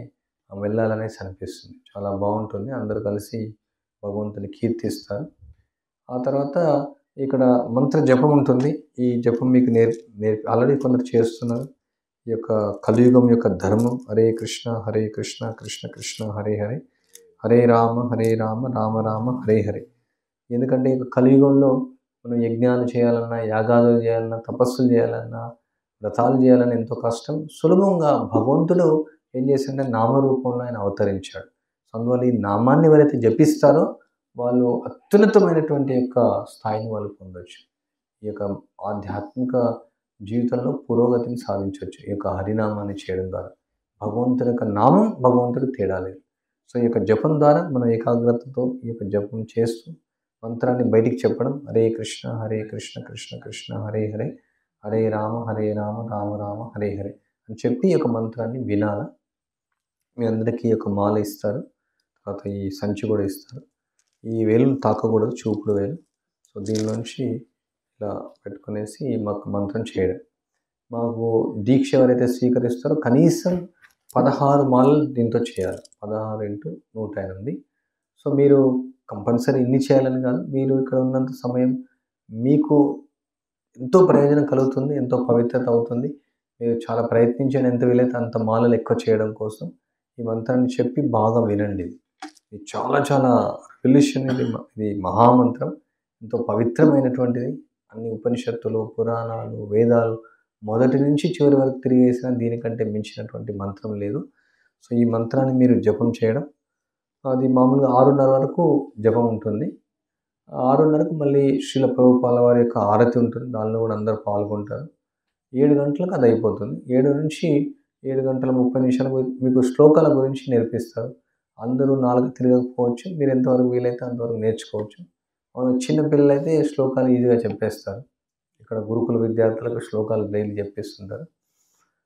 వెళ్ళాలనేసి అనిపిస్తుంది. చాలా బాగుంటుంది. అందరూ కలిసి భగవంతుని కీర్తిస్తారు. ఆ తర్వాత ఇక్కడ మంత్ర జపం ఉంటుంది. ఈ జపం మీకు ఆల్రెడీ కొందరు చేస్తున్నారు. ఈ యొక్క కలియుగం యొక్క ధర్మం హరే కృష్ణ కృష్ణ కృష్ణ హరే హరే, హరే రామ రామ రామ హరే హరే. ఎందుకంటే ఈ కలియుగంలో మనం యజ్ఞాలు చేయాలన్నా, యాగాలు చేయాలన్నా, తపస్సులు చేయాలన్నా, వ్రతాలు చేయాలన్నా ఎంతో కష్టం. సులభంగా భగవంతుడు ఏం చేశాడంటే నామరూపంలో ఆయన అవతరించాడు. సో అందువల్ల ఈ నామాన్ని ఎవరైతే జపిస్తారో వాళ్ళు అత్యున్నతమైనటువంటి యొక్క స్థాయిని వాళ్ళు పొందవచ్చు. ఈ యొక్క ఆధ్యాత్మిక జీవితంలో పురోగతిని సాధించవచ్చు ఈ యొక్క హరినామాన్ని చేయడం ద్వారా. భగవంతుడి యొక్క నామం భగవంతుడికి తేడా లేదు. సో ఈ యొక్క జపం ద్వారా మనం ఏకాగ్రతతో ఈ యొక్క జపం చేస్తూ మంత్రాన్ని బయటికి చెప్పడం. హరే కృష్ణ కృష్ణ కృష్ణ హరే హరే, హరే రామ రామ రామ హరే హరే అని చెప్పి ఈ యొక్క మంత్రాన్ని వినాలా. మీ అందరికీ ఒక మాల ఇస్తారు. తర్వాత ఈ సంచి కూడా ఇస్తారు. ఈ వేలును తాకకూడదు, చూపుడు వేలు. సో దీనిలోంచి ఇలా పెట్టుకునేసి మాకు మంత్రం చేయడం. మాకు దీక్ష ఎవరైతే స్వీకరిస్తారో కనీసం 16 మాలలు దీంతో చేయాలి. 16 × 108. సో మీరు కంపల్సరీ ఇన్ని చేయాలని కాదు. మీరు ఇక్కడ ఉన్నంత సమయం మీకు ఎంతో ప్రయోజనం కలుగుతుంది, ఎంతో పవిత్రత అవుతుంది. మీరు చాలా ప్రయత్నించండి, ఎంత వీలైతే అంత మాలలు ఎక్కువ చేయడం కోసం. ఈ మంత్రాన్ని చెప్పి బాగా వినండి. ఇది చాలా చాలా రివల్యూషన్. ఇది మహామంత్రం, ఎంతో పవిత్రమైనటువంటిది. అన్ని ఉపనిషత్తులు, పురాణాలు, వేదాలు మొదటి నుంచి చివరి వరకు తిరిగేసిన దీనికంటే మించినటువంటి మంత్రం లేదు. సో ఈ మంత్రాన్ని మీరు జపం చేయడం. అది మామూలుగా 6:30 వరకు జపం ఉంటుంది. 6:30కు మళ్ళీ శ్రీల ప్రభుపాద వారి యొక్క ఆరతి ఉంటుంది. దానిలో కూడా అందరూ పాల్గొంటారు. 7 గంటలకు అది అయిపోతుంది. 7 నుంచి 7 గంటల 30 నిమిషాలకు మీకు శ్లోకాల గురించి నేర్పిస్తారు. అందరూ 4 తిరగకపోవచ్చు. మీరు ఎంతవరకు వీలైతే అంతవరకు నేర్చుకోవచ్చు. చిన్న పిల్లలైతే శ్లోకాలు ఈజీగా చెప్పేస్తారు. ఇక్కడ గురుకుల విద్యార్థులకు శ్లోకాలు డైలీ చెప్పిస్తుంటారు.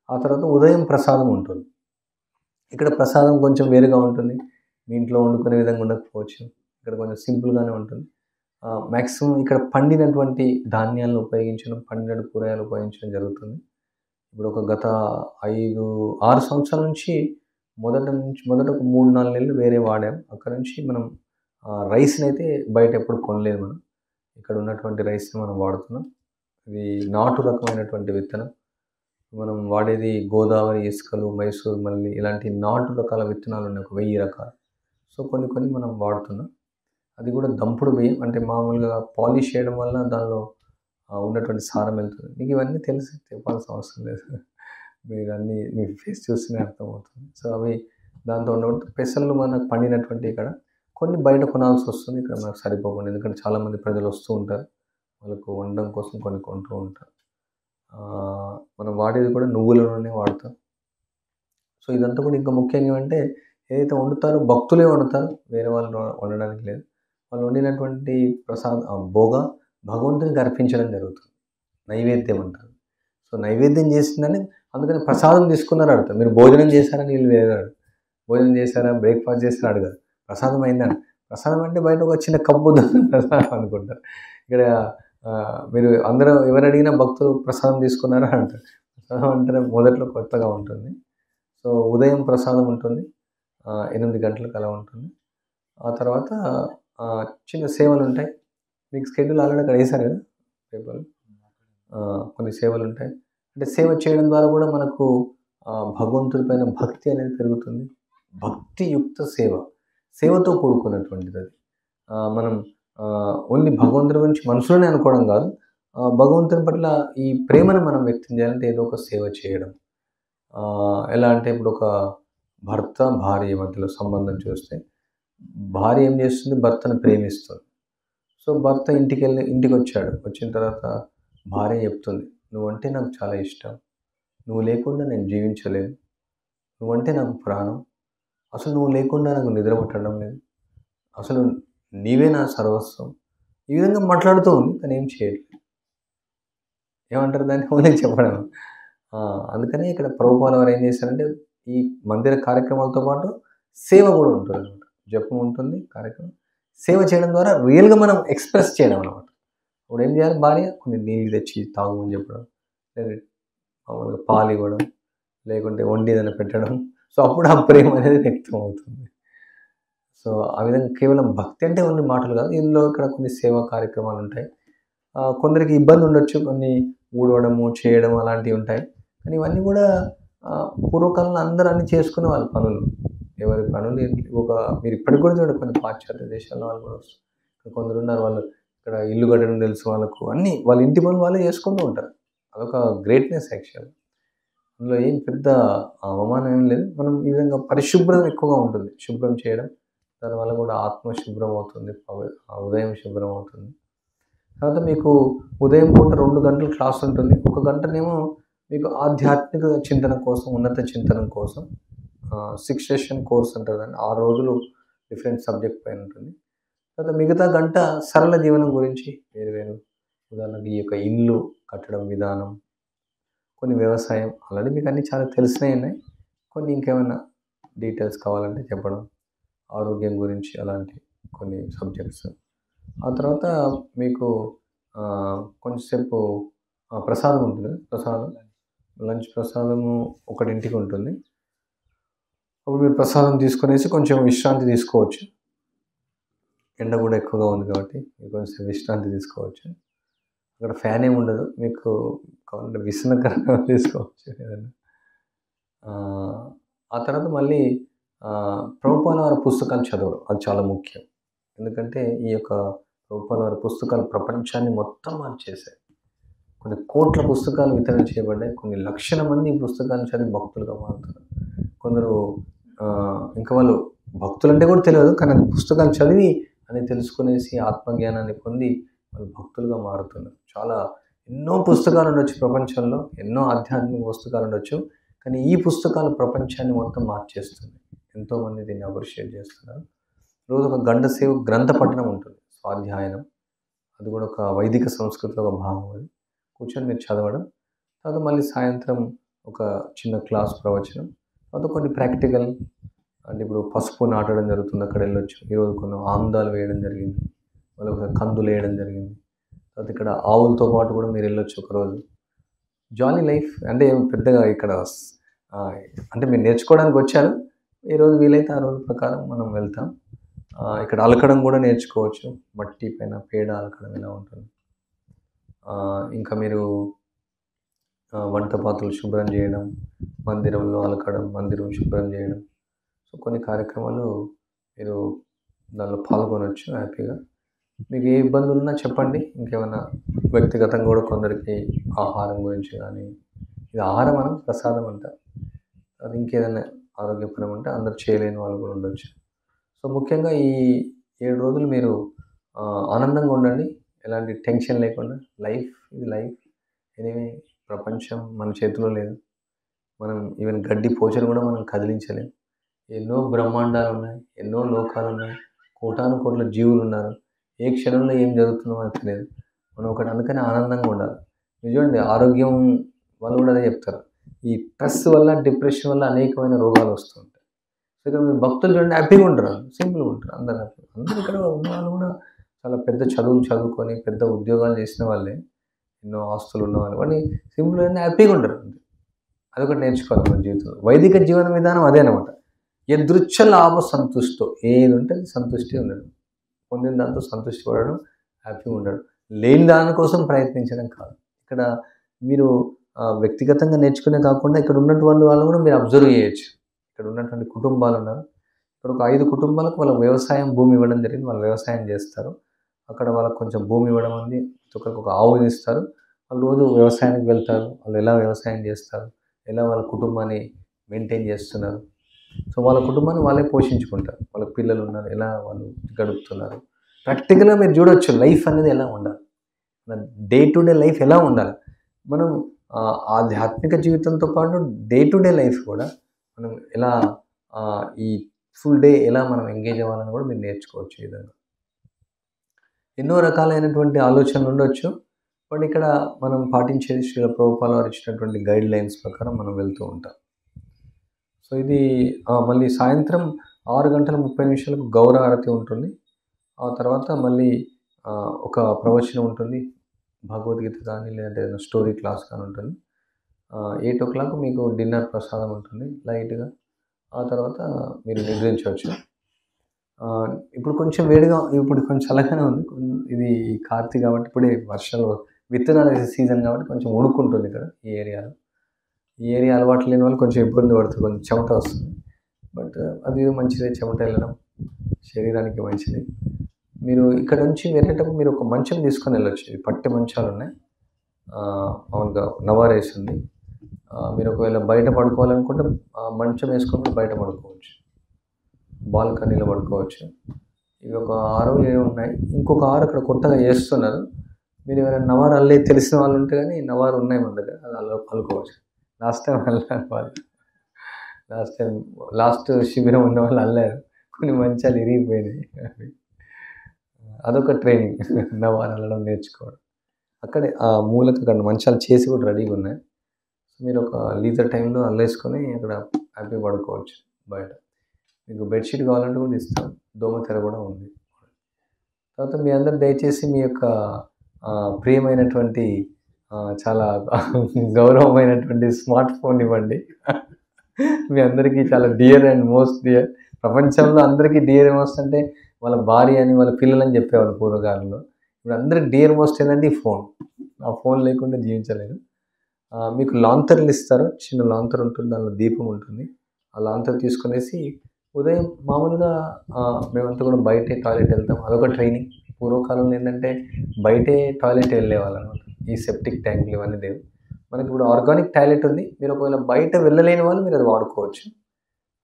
ఆ తర్వాత ఉదయం ప్రసాదం ఉంటుంది. ఇక్కడ ప్రసాదం కొంచెం వేరుగా ఉంటుంది. మీ ఇంట్లో వండుకునే విధంగా ఉండకపోవచ్చు. ఇక్కడ కొంచెం సింపుల్గానే ఉంటుంది. మ్యాక్సిమం ఇక్కడ పండినటువంటి ధాన్యాలను ఉపయోగించడం, పండిన కూరగాయలు ఉపయోగించడం జరుగుతుంది. ఇప్పుడు ఒక గత 5-6 సంవత్సరాల నుంచి మొదట ఒక 3-4 నెలలు వేరే వాడాం. అక్కడ నుంచి మనం రైస్ని అయితే బయట ఎప్పుడు కొనలేదు. మనం ఇక్కడ ఉన్నటువంటి రైస్ని మనం వాడుతున్నాం. ఇది నాటు రకమైనటువంటి విత్తనం. మనం వాడేది గోదావరి ఇసుకలు, మైసూర్ మల్లి ఇలాంటి నాటు రకాల విత్తనాలు ఉన్నాయి. ఒక 1000 రకాలు. సో కొన్ని మనం వాడుతున్నాం. అది కూడా దంపుడు బియ్యం. అంటే మామూలుగా పాలిష్ చేయడం వల్ల దానిలో ఉన్నటువంటి సారం వెళ్తుంది. మీకు ఇవన్నీ తెలిసి చెప్పాల్సిన అవసరం లేదు. మీరు అన్నీ మీ ఫేస్ చూస్తేనే అర్థమవుతుంది. సో అవి దాంతో ఉండకూడదు. పెసలు మనకు పండినటువంటి ఇక్కడ కొన్ని బయట కొనాల్సి వస్తుంది. ఇక్కడ మనకు సరిపోకుండా, ఎందుకంటే చాలామంది ప్రజలు వస్తూ ఉంటారు. వాళ్ళకు వండడం కోసం కొన్ని కొంటూ ఉంటారు. మనం వాడేది కూడా నువ్వుల నూనె వాడతాం. సో ఇదంతా కూడా ఇంకా ముఖ్యంగా అంటే ఏదైతే వండుతారో భక్తులే వండుతారు, వేరే వాళ్ళు వండడానికి లేదు. వాళ్ళు వండినటువంటి భోగ భగవంతునికి అర్పించడం జరుగుతుంది. నైవేద్యం అంటారు. సో నైవేద్యం చేసిందని అందుకని ప్రసాదం తీసుకున్నారు అడుగుతారు. మీరు భోజనం చేశారని వీళ్ళు వేరేవాడు. భోజనం చేశారా, బ్రేక్ఫాస్ట్ చేశారా అడగారు. ప్రసాదం అయిందని. ప్రసాదం అంటే బయట ఒక చిన్న కప్పు ప్రసాదం అనుకుంటారు. ఇక్కడ మీరు అందరూ ఎవరు అడిగినా భక్తులు ప్రసాదం తీసుకున్నారా అంటారు. ప్రసాదం అంటే మొదట్లో కొత్తగా ఉంటుంది. సో ఉదయం ప్రసాదం ఉంటుంది. 8 గంటలకు అలా ఉంటుంది. ఆ తర్వాత చిన్న సేవలు ఉంటాయి. మీకు షెడ్యూల్ ఆల్రెడీ అక్కడ వేశారు కదా పేపర్లు. కొన్ని సేవలు ఉంటాయి. అంటే సేవ చేయడం ద్వారా కూడా మనకు భగవంతుడి పైన భక్తి అనేది పెరుగుతుంది. భక్తియుక్త సేవ, సేవతో కూడుకున్నటువంటిది అది. మనం ఓన్లీ భగవంతుడి గురించి మనసులోనే అనుకోవడం కాదు, భగవంతుని పట్ల ఈ ప్రేమను మనం వ్యక్తం చేయాలంటే ఏదో ఒక సేవ చేయడం. ఎలా అంటే ఇప్పుడు ఒక భర్త భార్య మధ్యలో సంబంధం చూస్తే, భార్య ఏం చేస్తుంది, భర్తను ప్రేమిస్తుంది. సో భర్త ఇంటికి వచ్చాడు. వచ్చిన తర్వాత భార్య చెప్తుంది, నువ్వంటే నాకు చాలా ఇష్టం, నువ్వు లేకుండా నేను జీవించలేను, నువ్వంటే నాకు ప్రాణం, అసలు నువ్వు లేకుండా నాకు నిద్ర పట్టడం లేదు, అసలు నీవే నా సర్వస్వం. ఈ విధంగా మాట్లాడుతూ ఉంది, కానీ ఏం చేయట్లేదు. ఏమంటారు దాన్ని? ఓన్లీ చెప్పడం. అందుకనే ఇక్కడ ప్రభుపాల వారు ఏం చేశారంటే ఈ మందిర కార్యక్రమాలతో పాటు సేవ కూడా ఉంటుంది అనమాట. జపం ఉంటుంది, కార్యక్రమం, సేవ చేయడం ద్వారా రియల్గా మనం ఎక్స్ప్రెస్ చేయడం అనమాట. ఇప్పుడు ఏం చేయాలి, భార్య కొన్ని నీళ్ళు తెచ్చి తాగమని చెప్పడం, లేదా మామూలుగా పాలు ఇవ్వడం, లేకుంటే వండి ఏదైనా పెట్టడం. సో అప్పుడు ఆ ప్రేమ అనేది వ్యక్తం అవుతుంది. సో ఆ విధంగా కేవలం భక్తి అంటే ఓన్లీ మాటలు కాదు, ఇందులో ఇక్కడ కొన్ని సేవా కార్యక్రమాలు ఉంటాయి. కొందరికి ఇబ్బంది ఉండొచ్చు, కొన్ని ఊడవడము చేయడం అలాంటివి ఉంటాయి. కానీ ఇవన్నీ కూడా పూర్వకాలంలో అందరూ అన్ని చేసుకునే వాళ్ళ పనులు, ఎవరి పనులు మీరు ఇప్పటికి కూడా చూడండి, కొన్ని పాశ్చాత్య దేశాల్లో వాళ్ళు కూడా వస్తారు. కొందరు ఉన్నారు, వాళ్ళు ఇక్కడ ఇల్లు కట్టడం తెలుసు వాళ్ళకు, అన్నీ వాళ్ళ ఇంటి పనులు వాళ్ళే చేసుకుంటూ ఉంటారు. అదొక గ్రేట్నెస్ యాక్చువల్. అందులో ఏం పెద్ద అవమానం ఏం లేదు. మనం ఈ విధంగా పరిశుభ్రం ఎక్కువగా ఉంటుంది, శుభ్రం చేయడం, దానివల్ల కూడా ఆత్మ శుభ్రం అవుతుంది, ఉదయం శుభ్రం అవుతుంది. తర్వాత మీకు ఉదయం పూట 2 గంటలు క్లాస్ ఉంటుంది. 1 గంటనేమో మీకు ఆధ్యాత్మిక చింతన కోసం, ఉన్నత చింతన కోసం 6 సెషన్ కోర్స్ అంటారు దాన్ని. 6 రోజులు డిఫరెంట్ సబ్జెక్ట్ పైన ఉంటుంది. తర్వాత మిగతా గంట సరళ జీవనం గురించి వేరు ఉదాహరణకి ఈ యొక్క ఇల్లు కట్టడం విధానం, కొన్ని వ్యవసాయం, ఆల్రెడీ మీకు అన్నీ చాలా తెలిసినవి ఉన్నాయి. కొన్ని ఇంకేమైనా డీటెయిల్స్ కావాలంటే చెప్పడం, ఆరోగ్యం గురించి అలాంటి కొన్ని సబ్జెక్ట్స్. ఆ తర్వాత మీకు కొంచెంసేపు ప్రసాదం ఉంటుంది. లంచ్ ప్రసాదము 1ంటికి ఉంటుంది. అప్పుడు మీరు ప్రసాదం తీసుకునేసి కొంచెం విశ్రాంతి తీసుకోవచ్చు. ఎండ కూడా ఎక్కువగా ఉంది కాబట్టి మీరు కొంచెం విశ్రాంతి తీసుకోవచ్చు. అక్కడ ఫ్యాన్ ఏమి ఉండదు, మీకు కావాలంటే విసనకరంగా తీసుకోవచ్చు ఏదైనా. ఆ తర్వాత మళ్ళీ ప్రభుపాల వారి పుస్తకాలు చదవడం, అది చాలా ముఖ్యం. ఎందుకంటే ఈ యొక్క ప్రభుపాల వారి పుస్తకాలు ప్రపంచాన్ని మొత్తం మార్చేశాయి. కొన్ని కోట్ల పుస్తకాలు వితరణ చేయబడ్డాయి. కొన్ని లక్షల మంది ఈ పుస్తకాలను చదివి భక్తులుగా మారుతున్నారు. కొందరు ఇంకా వాళ్ళు భక్తులంటే కూడా తెలియదు, కానీ పుస్తకాలు చదివి అని తెలుసుకునేసి ఆత్మజ్ఞానాన్ని పొంది వాళ్ళు భక్తులుగా మారుతున్నారు. చాలా ఎన్నో పుస్తకాలు ఉండొచ్చు ప్రపంచంలో, ఎన్నో ఆధ్యాత్మిక పుస్తకాలు ఉండొచ్చు, కానీ ఈ పుస్తకాలు ప్రపంచాన్ని మొత్తం మార్చేస్తుంది. ఎంతోమంది దీన్ని అప్రిషియేట్ చేస్తున్నారు. రోజు 1 గంట సేపు గ్రంథ పఠనం ఉంటుంది, స్వాధ్యాయనం. అది కూడా ఒక వైదిక సంస్కృతిలో ఒక భాగం. అది కూర్చొని మీరు చదవడం. తర్వాత మళ్ళీ సాయంత్రం ఒక చిన్న క్లాస్ ప్రవచనం. తర్వాత కొన్ని ప్రాక్టికల్, అంటే ఇప్పుడు పసుపు నాటడం జరుగుతుంది, అక్కడ వెళ్ళొచ్చు. ఈరోజు కొన్ని ఆముదాలు వేయడం జరిగింది, మళ్ళీ ఒక కందులు వేయడం జరిగింది. తర్వాత ఇక్కడ ఆవులతో పాటు కూడా మీరు వెళ్ళొచ్చు ఒకరోజు. జాలీ లైఫ్. అంటే పెద్దగా ఇక్కడ అంటే మీరు నేర్చుకోవడానికి వచ్చారు, ఏ రోజు వీలైతే ఆ రోజు ప్రకారం మనం వెళ్తాం. ఇక్కడ అలకడం కూడా నేర్చుకోవచ్చు, మట్టి పైన పేడ అలకడం ఎలా ఉంటుంది. ఇంకా మీరు వంట పాత్రలు శుభ్రం చేయడం, మందిరంలో అలకడం, మందిరం శుభ్రం చేయడం. సో కొన్ని కార్యక్రమాలు మీరు దానిలో పాల్గొనవచ్చు హ్యాపీగా. మీకు ఏ ఇబ్బందులు ఉన్నా చెప్పండి. ఇంకేమైనా వ్యక్తిగతంగా కూడా కొందరికి ఆహారం గురించి కానీ, ఇది ఆహారం మనం ప్రసాదం అంటాం, అది ఇంకేదైనా ఆరోగ్యపరం అంటే అందరు చేయలేని వాళ్ళు కూడా ఉండొచ్చు. సో ముఖ్యంగా ఈ 7 రోజులు మీరు ఆనందంగా ఉండండి, ఎలాంటి టెన్షన్ లేకుండా. ఇది లైఫ్ ఎనివే. ప్రపంచం మన చేతిలో లేదు. మనం ఈవెన్ గడ్డి పోచను కూడా మనం కదిలించలేం. ఎన్నో బ్రహ్మాండాలు ఉన్నాయి, ఎన్నో లోకాలు ఉన్నాయి, కోటాను కోట్ల జీవులు ఉన్నారు. ఏ క్షణంలో ఏం జరుగుతుందో మనకు తెలియదు. మనం ఒకటి అందుకని ఆనందంగా ఉండాలి. నిజండి, ఆరోగ్యం వాళ్ళు కూడా అదే చెప్తారు. ఈ స్ట్రెస్ వల్ల, డిప్రెషన్ వల్ల అనేకమైన రోగాలు వస్తుంటాయి. సో ఇక్కడ మీరు భక్తులు చూడండి, హ్యాపీగా ఉంటారు, సింపుల్గా ఉంటారు, అందరూ హ్యాపీ. అందరూ ఇక్కడ ఉన్న వాళ్ళు కూడా చాలా పెద్ద చదువులు చదువుకొని పెద్ద ఉద్యోగాలు చేసిన వాళ్ళే, ఎన్నో ఆస్తులు ఉన్నవాళ్ళు, కానీ సింపుల్గా హ్యాపీగా ఉంటారు. అదొకటి నేర్చుకోవాలి మన జీవితంలో. వైదిక జీవన విధానం అదే అనమాట. యదృచ్ఛ లాభ సంతుష్టో, ఏది ఉంటే అది సంతుష్టి ఉండదు. పొందిన దాంతో సంతృష్టి పడడం, హ్యాపీగా ఉండడం, లేని దానికోసం ప్రయత్నించడం కాదు. ఇక్కడ మీరు వ్యక్తిగతంగా నేర్చుకునే కాకుండా ఇక్కడ ఉన్నటువంటి వాళ్ళు కూడా మీరు అబ్జర్వ్ చేయొచ్చు. ఇక్కడ ఉన్నటువంటి కుటుంబాలు ఉన్నారు. ఇక్కడ ఒక 5 కుటుంబాలకు వాళ్ళ వ్యవసాయం భూమి ఇవ్వడం జరిగింది. వాళ్ళు వ్యవసాయం చేస్తారు. అక్కడ వాళ్ళకి కొంచెం భూమి ఇవ్వడం ఉంది. ఒక్కొక్కరికి ఒక ఆవుని ఇస్తారు. వాళ్ళు రోజు వ్యవసాయానికి వెళ్తారు. వాళ్ళు ఎలా వ్యవసాయం చేస్తారు, ఎలా వాళ్ళ కుటుంబాన్ని మెయింటైన్ చేస్తున్నారు. సో వాళ్ళ కుటుంబాన్ని వాళ్ళే పోషించుకుంటారు. వాళ్ళ పిల్లలు ఉన్నారు, ఎలా వాళ్ళు గడుపుతున్నారు. ప్రాక్టికల్గా మీరు చూడొచ్చు లైఫ్ అనేది ఎలా ఉండాలి, మన డే టు డే లైఫ్ ఎలా ఉండాలి. మనం ఆధ్యాత్మిక జీవితంతో పాటు డే టు డే లైఫ్ కూడా మనం ఎలా ఈ ఫుల్ డే ఎలా మనం ఎంగేజ్ అవ్వాలని కూడా మీరు నేర్చుకోవచ్చు. ఈ విధంగా ఎన్నో రకాలైనటువంటి ఆలోచనలు ఉండొచ్చు. బట్ ఇక్కడ మనం పాటించేది శ్రీల ప్రభుపాల వారు ఇచ్చినటువంటి గైడ్ లైన్స్ ప్రకారం మనం వెళ్తూ ఉంటాం. సో ఇది మళ్ళీ సాయంత్రం 6:30 గౌరవ హారతి ఉంటుంది. ఆ తర్వాత మళ్ళీ ఒక ప్రవచనం ఉంటుంది, భగవద్గీత కానీ లేదంటే ఏదైనా స్టోరీ క్లాస్ కానీ ఉంటుంది. 8 o'clock మీకు డిన్నర్ ప్రసాదం ఉంటుంది లైట్గా. ఆ తర్వాత మీరు నిద్రించవచ్చు. ఇప్పుడు కొంచెం వేడిగా, ఇప్పుడు కొంచెం చల్లగానే ఉంది. ఇది కార్తీక కాబట్టి ఇప్పుడే వర్షాలు, విత్తనాలు వేసే సీజన్ కాబట్టి కొంచెం ఉడుకుంటుంది ఇక్కడ ఈ ఏరియాలో. ఈ ఏరియా అలవాటు లేని వాళ్ళు కొంచెం ఇబ్బంది పడుతుంది, కొంచెం చెమట వస్తుంది. బట్ అది మంచిదే, చెమట వెళ్ళడం శరీరానికి మంచిది. మీరు ఇక్కడ నుంచి వెళ్ళేటప్పుడు మీరు ఒక మంచం తీసుకొని వెళ్ళొచ్చు. ఇవి పట్టె మంచాలు ఉన్నాయి, మామూలుగా నవార్ వేసి ఉంది. మీరు ఒకవేళ బయట పడుకోవాలనుకుంటే మంచం వేసుకొని బయట పడుకోవచ్చు, బాల్కనీలో పడుకోవచ్చు. ఇవి ఒక 6 7 ఉన్నాయి. ఇంకొక 6 అక్కడ కొత్తగా చేస్తున్నారు. మీరు ఎవరైనా నవారు అల్లే తెలిసిన వాళ్ళు ఉంటే కానీ నవారు ఉన్నాయి మన దగ్గర, అది అల్లుకోవచ్చు. లాస్ట్ టైం అల్లారు వాళ్ళు, లాస్ట్ శిబిరం ఉన్న వాళ్ళు అల్లారు. కొన్ని మంచాలు ఇరిగిపోయినాయి. అదొక ట్రైనింగ్, నవారు అల్లడం నేర్చుకోవడం. అక్కడే ఆ మూలకు అక్కడ మంచాలు చేసి కూడా రెడీగా ఉన్నాయి. మీరు ఒక లీజర్ టైంలో అల్లేసుకొని అక్కడ హ్యాపీ పడుకోవచ్చు. బయట మీకు బెడ్షీట్ కావాలంటే కూడా ఇస్తాం, దోమతెర కూడా ఉంది. తర్వాత మీ అందరు దయచేసి మీ యొక్క ప్రియమైనటువంటి చాలా గౌరవమైనటువంటి స్మార్ట్ ఫోన్ ఇవ్వండి. మీ అందరికీ చాలా డియర్ అండ్ మోస్ట్ డియర్. ప్రపంచంలో అందరికీ డియర్ మోస్ట్ అంటే వాళ్ళ భార్య అని, వాళ్ళ పిల్లలని చెప్పేవాళ్ళు పూర్వకాలంలో. ఇప్పుడు అందరికి డియర్ మోస్ట్ ఏంటంటే ఈ ఫోన్. ఆ ఫోన్ లేకుండా జీవించలేదు. మీకు లాంతర్లు ఇస్తారు, చిన్న లాంతర్ ఉంటుంది, దానిలో దీపం ఉంటుంది. ఆ లాంతర్ తీసుకునేసి ఉదయం మామూలుగా మేమంతా కూడా బయటే టాయిలెట్ వెళ్తాం. అదొక ట్రైనింగ్. పూర్వకాలంలో ఏంటంటే బయటే టాయిలెట్ వెళ్ళేవాళ్ళు అనమాట. ఈ సెప్టిక్ ట్యాంకులు ఇవన్నీ లేవు. మనకి ఇప్పుడు ఆర్గానిక్ టాయిలెట్ ఉంది. మీరు ఒకవేళ బయట వెళ్ళలేని వాళ్ళు మీరు అది వాడుకోవచ్చు.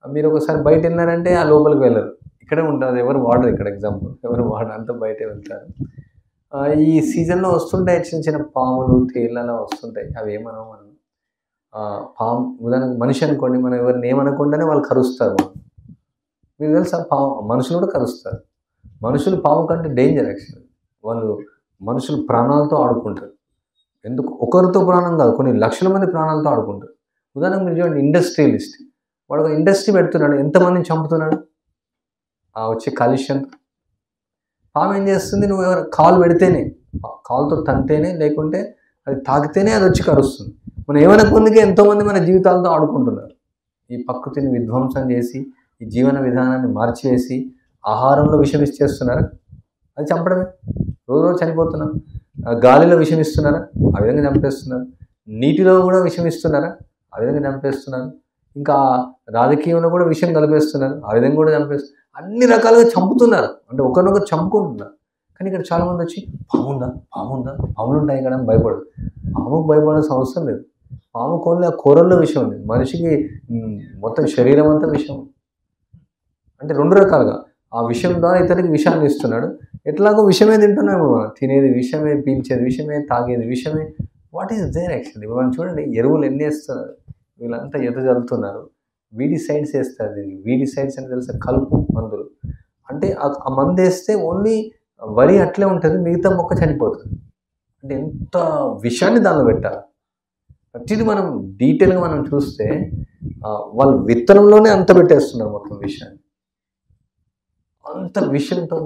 మీరు ఒకసారి బయట వెళ్ళారంటే ఆ లోపలికి వెళ్ళరు, ఇక్కడే ఉంటుంది. ఎవరు వాడరు ఇక్కడ, ఎగ్జాంపుల్ ఎవరు వాడరు, అంతా బయటే వెళ్తారు. ఈ సీజన్లో వస్తుంటాయి చిన్న చిన్న పాములు, తేళ్ళు అలా వస్తుంటాయి. అవి ఏమనో మనం పాము, ఉదాహరణకు మనిషి అనుకోండి, మనం ఎవరిని ఏమనకుండానే వాళ్ళు కరుస్తారు. మీకు తెలుసా, మనుషులు కూడా కరుస్తారు. మనుషులు పాము కంటే డేంజర్ యాక్చువల్లీ. వాళ్ళు మనుషులు ప్రాణాలతో ఆడుకుంటారు. ఎందుకు ఒకరితో ప్రాణం కాదు, కొన్ని లక్షల మంది ప్రాణాలతో ఆడుకుంటారు. ఉదాహరణకు మీరు చూడండి, ఇండస్ట్రియలిస్ట్ వాడు ఒక ఇండస్ట్రీ పెడుతున్నాడు, ఎంతమందిని చంపుతున్నాడు వచ్చే కాలుష్యంతో. పాము ఏం చేస్తుంది, నువ్వు ఎవరు కాలు పెడితేనే, కాలుతో తంటేనే, లేకుంటే అది తాకితేనే అది వచ్చి కరుస్తుంది. మనం ఏమనుకుందుకే ఎంతోమంది మన జీవితాలతో ఆడుకుంటున్నారు. ఈ ప్రకృతిని విధ్వంసం చేసి, ఈ జీవన విధానాన్ని మార్చివేసి ఆహారంలో విషం ఇచ్చేస్తున్నారా, అది చంపడమే. రోజు చనిపోతున్నాం. గాలిలో విషం ఇస్తున్నారా, ఆ విధంగా చంపేస్తున్నారు. నీటిలో కూడా విషం ఇస్తున్నారా, ఆ విధంగా చంపేస్తున్నారు. ఇంకా రాజకీయంలో కూడా విషం కలిపేస్తున్నారు, ఆ విధంగా కూడా చంపేస్తున్నారు. అన్ని రకాలుగా చంపుతున్నారు, అంటే ఒకరినొకరు చంపుకుంటున్నారు. కానీ ఇక్కడ చాలామంది వచ్చి పాముందా, పాములు ఉంటాయి ఇక్కడ భయపడదు. పాముకు భయపడాల్సిన అవసరం లేదు. పాము కోళ్ళ కూరల్లో విషం ఉంది, మనిషికి మొత్తం శరీరం అంతా విషం. అంటే 2 రకాలుగా ఆ విషయం ద్వారా ఇతనికి విషాన్ని ఇస్తున్నాడు. ఎట్లాగో విషమే తింటున్నాము, తినేది విషమే, పీల్చేది విషమే, తాగేది విషమే. What is there actually? మనం చూడండి, ఎరువులు ఎన్ని వేస్తున్నారు, వీళ్ళంతా చల్లుతున్నారు. వీడిసైడ్స్ వేస్తారు. దీనికి వీడిసైడ్స్ అని తెలుసా, కలుపు మందులు. అంటే ఆ మందు వేస్తే ఓన్లీ వరి అట్లే ఉంటుంది, మిగతా మొక్క చనిపోతుంది. అంటే ఎంత విషాన్ని దానిలో పెట్టాలి. ప్రతిదీ మనం డీటెయిల్గా మనం చూస్తే వాళ్ళు విత్తనంలోనే అంత పెట్టేస్తున్నారు మొత్తం విషయాన్ని. అంత విషయంతో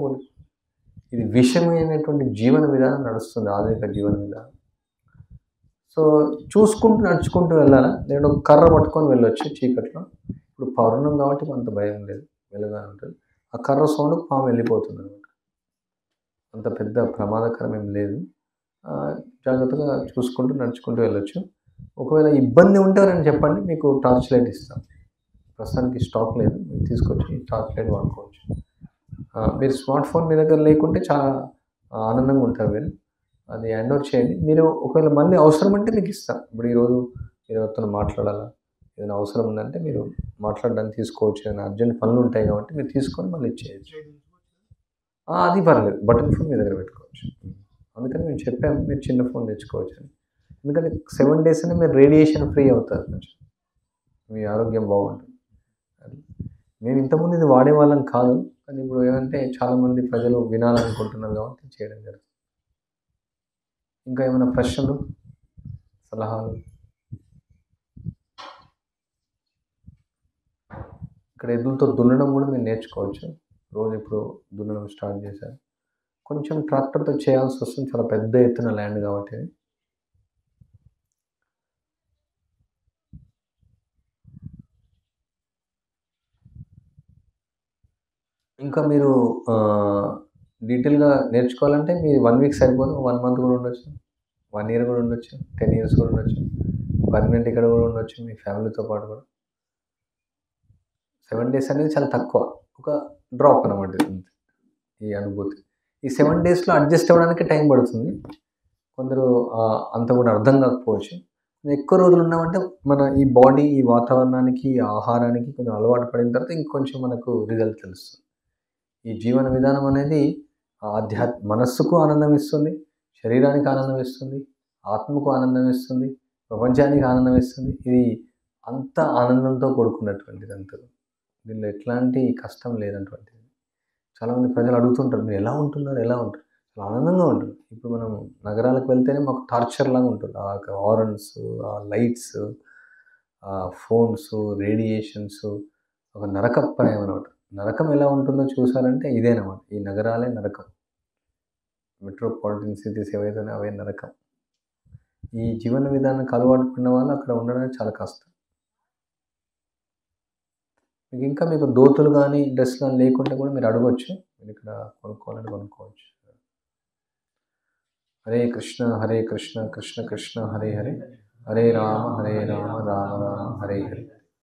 ఇది విషమైనటువంటి జీవన విధానం నడుస్తుంది, ఆధునిక జీవన విధానం. సో చూసుకుంటూ నడుచుకుంటూ వెళ్ళాలా, నేను ఒక కర్ర పట్టుకొని వెళ్ళొచ్చు చీకట్లో. ఇప్పుడు పౌర్ణం కాబట్టి అంత భయం లేదు, వెలుగా ఉంటుంది. ఆ కర్ర సౌండ్కి పాము వెళ్ళిపోతుంది అనమాట. అంత పెద్ద ప్రమాదకరం ఏం లేదు. జాగ్రత్తగా చూసుకుంటూ నడుచుకుంటూ వెళ్ళొచ్చు. ఒకవేళ ఇబ్బంది ఉంటే ఎవరైనా చెప్పండి, మీకు టార్చ్ లైట్ ఇస్తాం. ప్రస్తుతానికి స్టాక్ లేదు, మీరు తీసుకొచ్చి టార్చ్ లైట్ వాడుకోవచ్చు. మీరు స్మార్ట్ ఫోన్ మీ దగ్గర లేకుంటే చాలా ఆనందంగా ఉంటారు మీరు. అది హ్యాండ్ ఓవర్ చేయండి. మీరు ఒకవేళ మళ్ళీ అవసరం అంటే మీకు ఇస్తా. ఇప్పుడు ఈరోజు మీరు ఎవరితోనో మాట్లాడాలా, ఏదైనా అవసరం ఉందంటే మీరు మాట్లాడడానికి తీసుకోవచ్చు. ఏదైనా అర్జెంట్ పనులు ఉంటాయి కాబట్టి మీరు తీసుకొని మళ్ళీ ఇచ్చేయచ్చు. అది పర్లేదు, బటన్ ఫోన్ మీ దగ్గర పెట్టుకోవచ్చు. అందుకని మేము చెప్పాము మీరు చిన్న ఫోన్ తెచ్చుకోవచ్చు అని. ఎందుకంటే 7 days అయినా మీరు రేడియేషన్ ఫ్రీ అవుతారు కొంచెం, మీ ఆరోగ్యం బాగుంటుంది. అది మేము ఇంతకుముందు ఇది వాడేవాళ్ళం కాదు, కానీ ఇప్పుడు ఏమంటే చాలామంది ప్రజలు వినాలనుకుంటున్నారు కాబట్టి చేయడం జరుగుతుంది. ఇంకా ఏమైనా ప్రశ్నలు, సలహాలు? ఇక్కడ ఎద్దులతో దున్నడం కూడా మీరు నేర్చుకోవచ్చు. రోజు ఇప్పుడు దున్నడం స్టార్ట్ చేశారు. కొంచెం ట్రాక్టర్తో చేయాల్సి వస్తుంది, చాలా పెద్ద ఎత్తున ల్యాండ్ కాబట్టి. ఇంకా మీరు డీటెయిల్గా నేర్చుకోవాలంటే మీరు 1 week సరిపోదు, 1 month కూడా ఉండొచ్చు, 1 year కూడా ఉండొచ్చు, 10 years కూడా ఉండొచ్చు, పర్మనెంట్ ఇక్కడ కూడా ఉండొచ్చు మీ ఫ్యామిలీతో పాటు కూడా. 7 days అనేది చాలా తక్కువ, ఒక డ్రాప్ అనమాట ఈ అనుభూతి. ఈ 7 daysలో అడ్జస్ట్ అవ్వడానికి టైం పడుతుంది. కొందరు అంత కూడా అర్థం కాకపోవచ్చు. ఎక్కువ రోజులు ఉన్నామంటే మన ఈ బాడీ, ఈ వాతావరణానికి, ఈ ఆహారానికి కొంచెం అలవాటు పడిన తర్వాత ఇంకొంచెం మనకు రిజల్ట్ తెలుస్తుంది. ఈ జీవన విధానం అనేది మనస్సుకు ఆనందం ఇస్తుంది, శరీరానికి ఆనందం ఇస్తుంది, ఆత్మకు ఆనందం ఇస్తుంది, ప్రపంచానికి ఆనందం ఇస్తుంది. ఇది అంత ఆనందంతో కూడుకున్నటువంటిది అంతా. దీనిలో ఎట్లాంటి కష్టం లేనటువంటిది. చాలామంది ప్రజలు అడుగుతుంటారు, మీరు ఎలా ఉంటున్నారు, ఎలా ఉంటారు? చాలా ఆనందంగా ఉంటారు. ఇప్పుడు మనం నగరాలకు వెళ్తేనే మాకు టార్చర్ లాగా ఉంటుంది. ఆ హారన్స్, ఆ లైట్స్, ఆ ఫోన్స్, రేడియేషన్స్, ఒక నరకప్రాయం అనమాట. నరకం ఎలా ఉంటుందో చూసారంటే ఇదేనమాట. ఈ నగరాలే నరకం. మెట్రోపాలిటన్ సిటీస్ ఏవైతే అవే నరకం. ఈ జీవన విధానానికి అలవాటు పడిన వాళ్ళు అక్కడ ఉండడానికి చాలా కష్టం. మీకు దోతులు కానీ, డ్రెస్ కానీ లేకుంటే కూడా మీరు అడగొచ్చు. మీరు ఇక్కడ కొనుక్కోవాలంటే కొనుక్కోవచ్చు. హరే కృష్ణ హరే కృష్ణ కృష్ణ కృష్ణ హరే హరే, హరే రామ రామ రామ హరే హరే.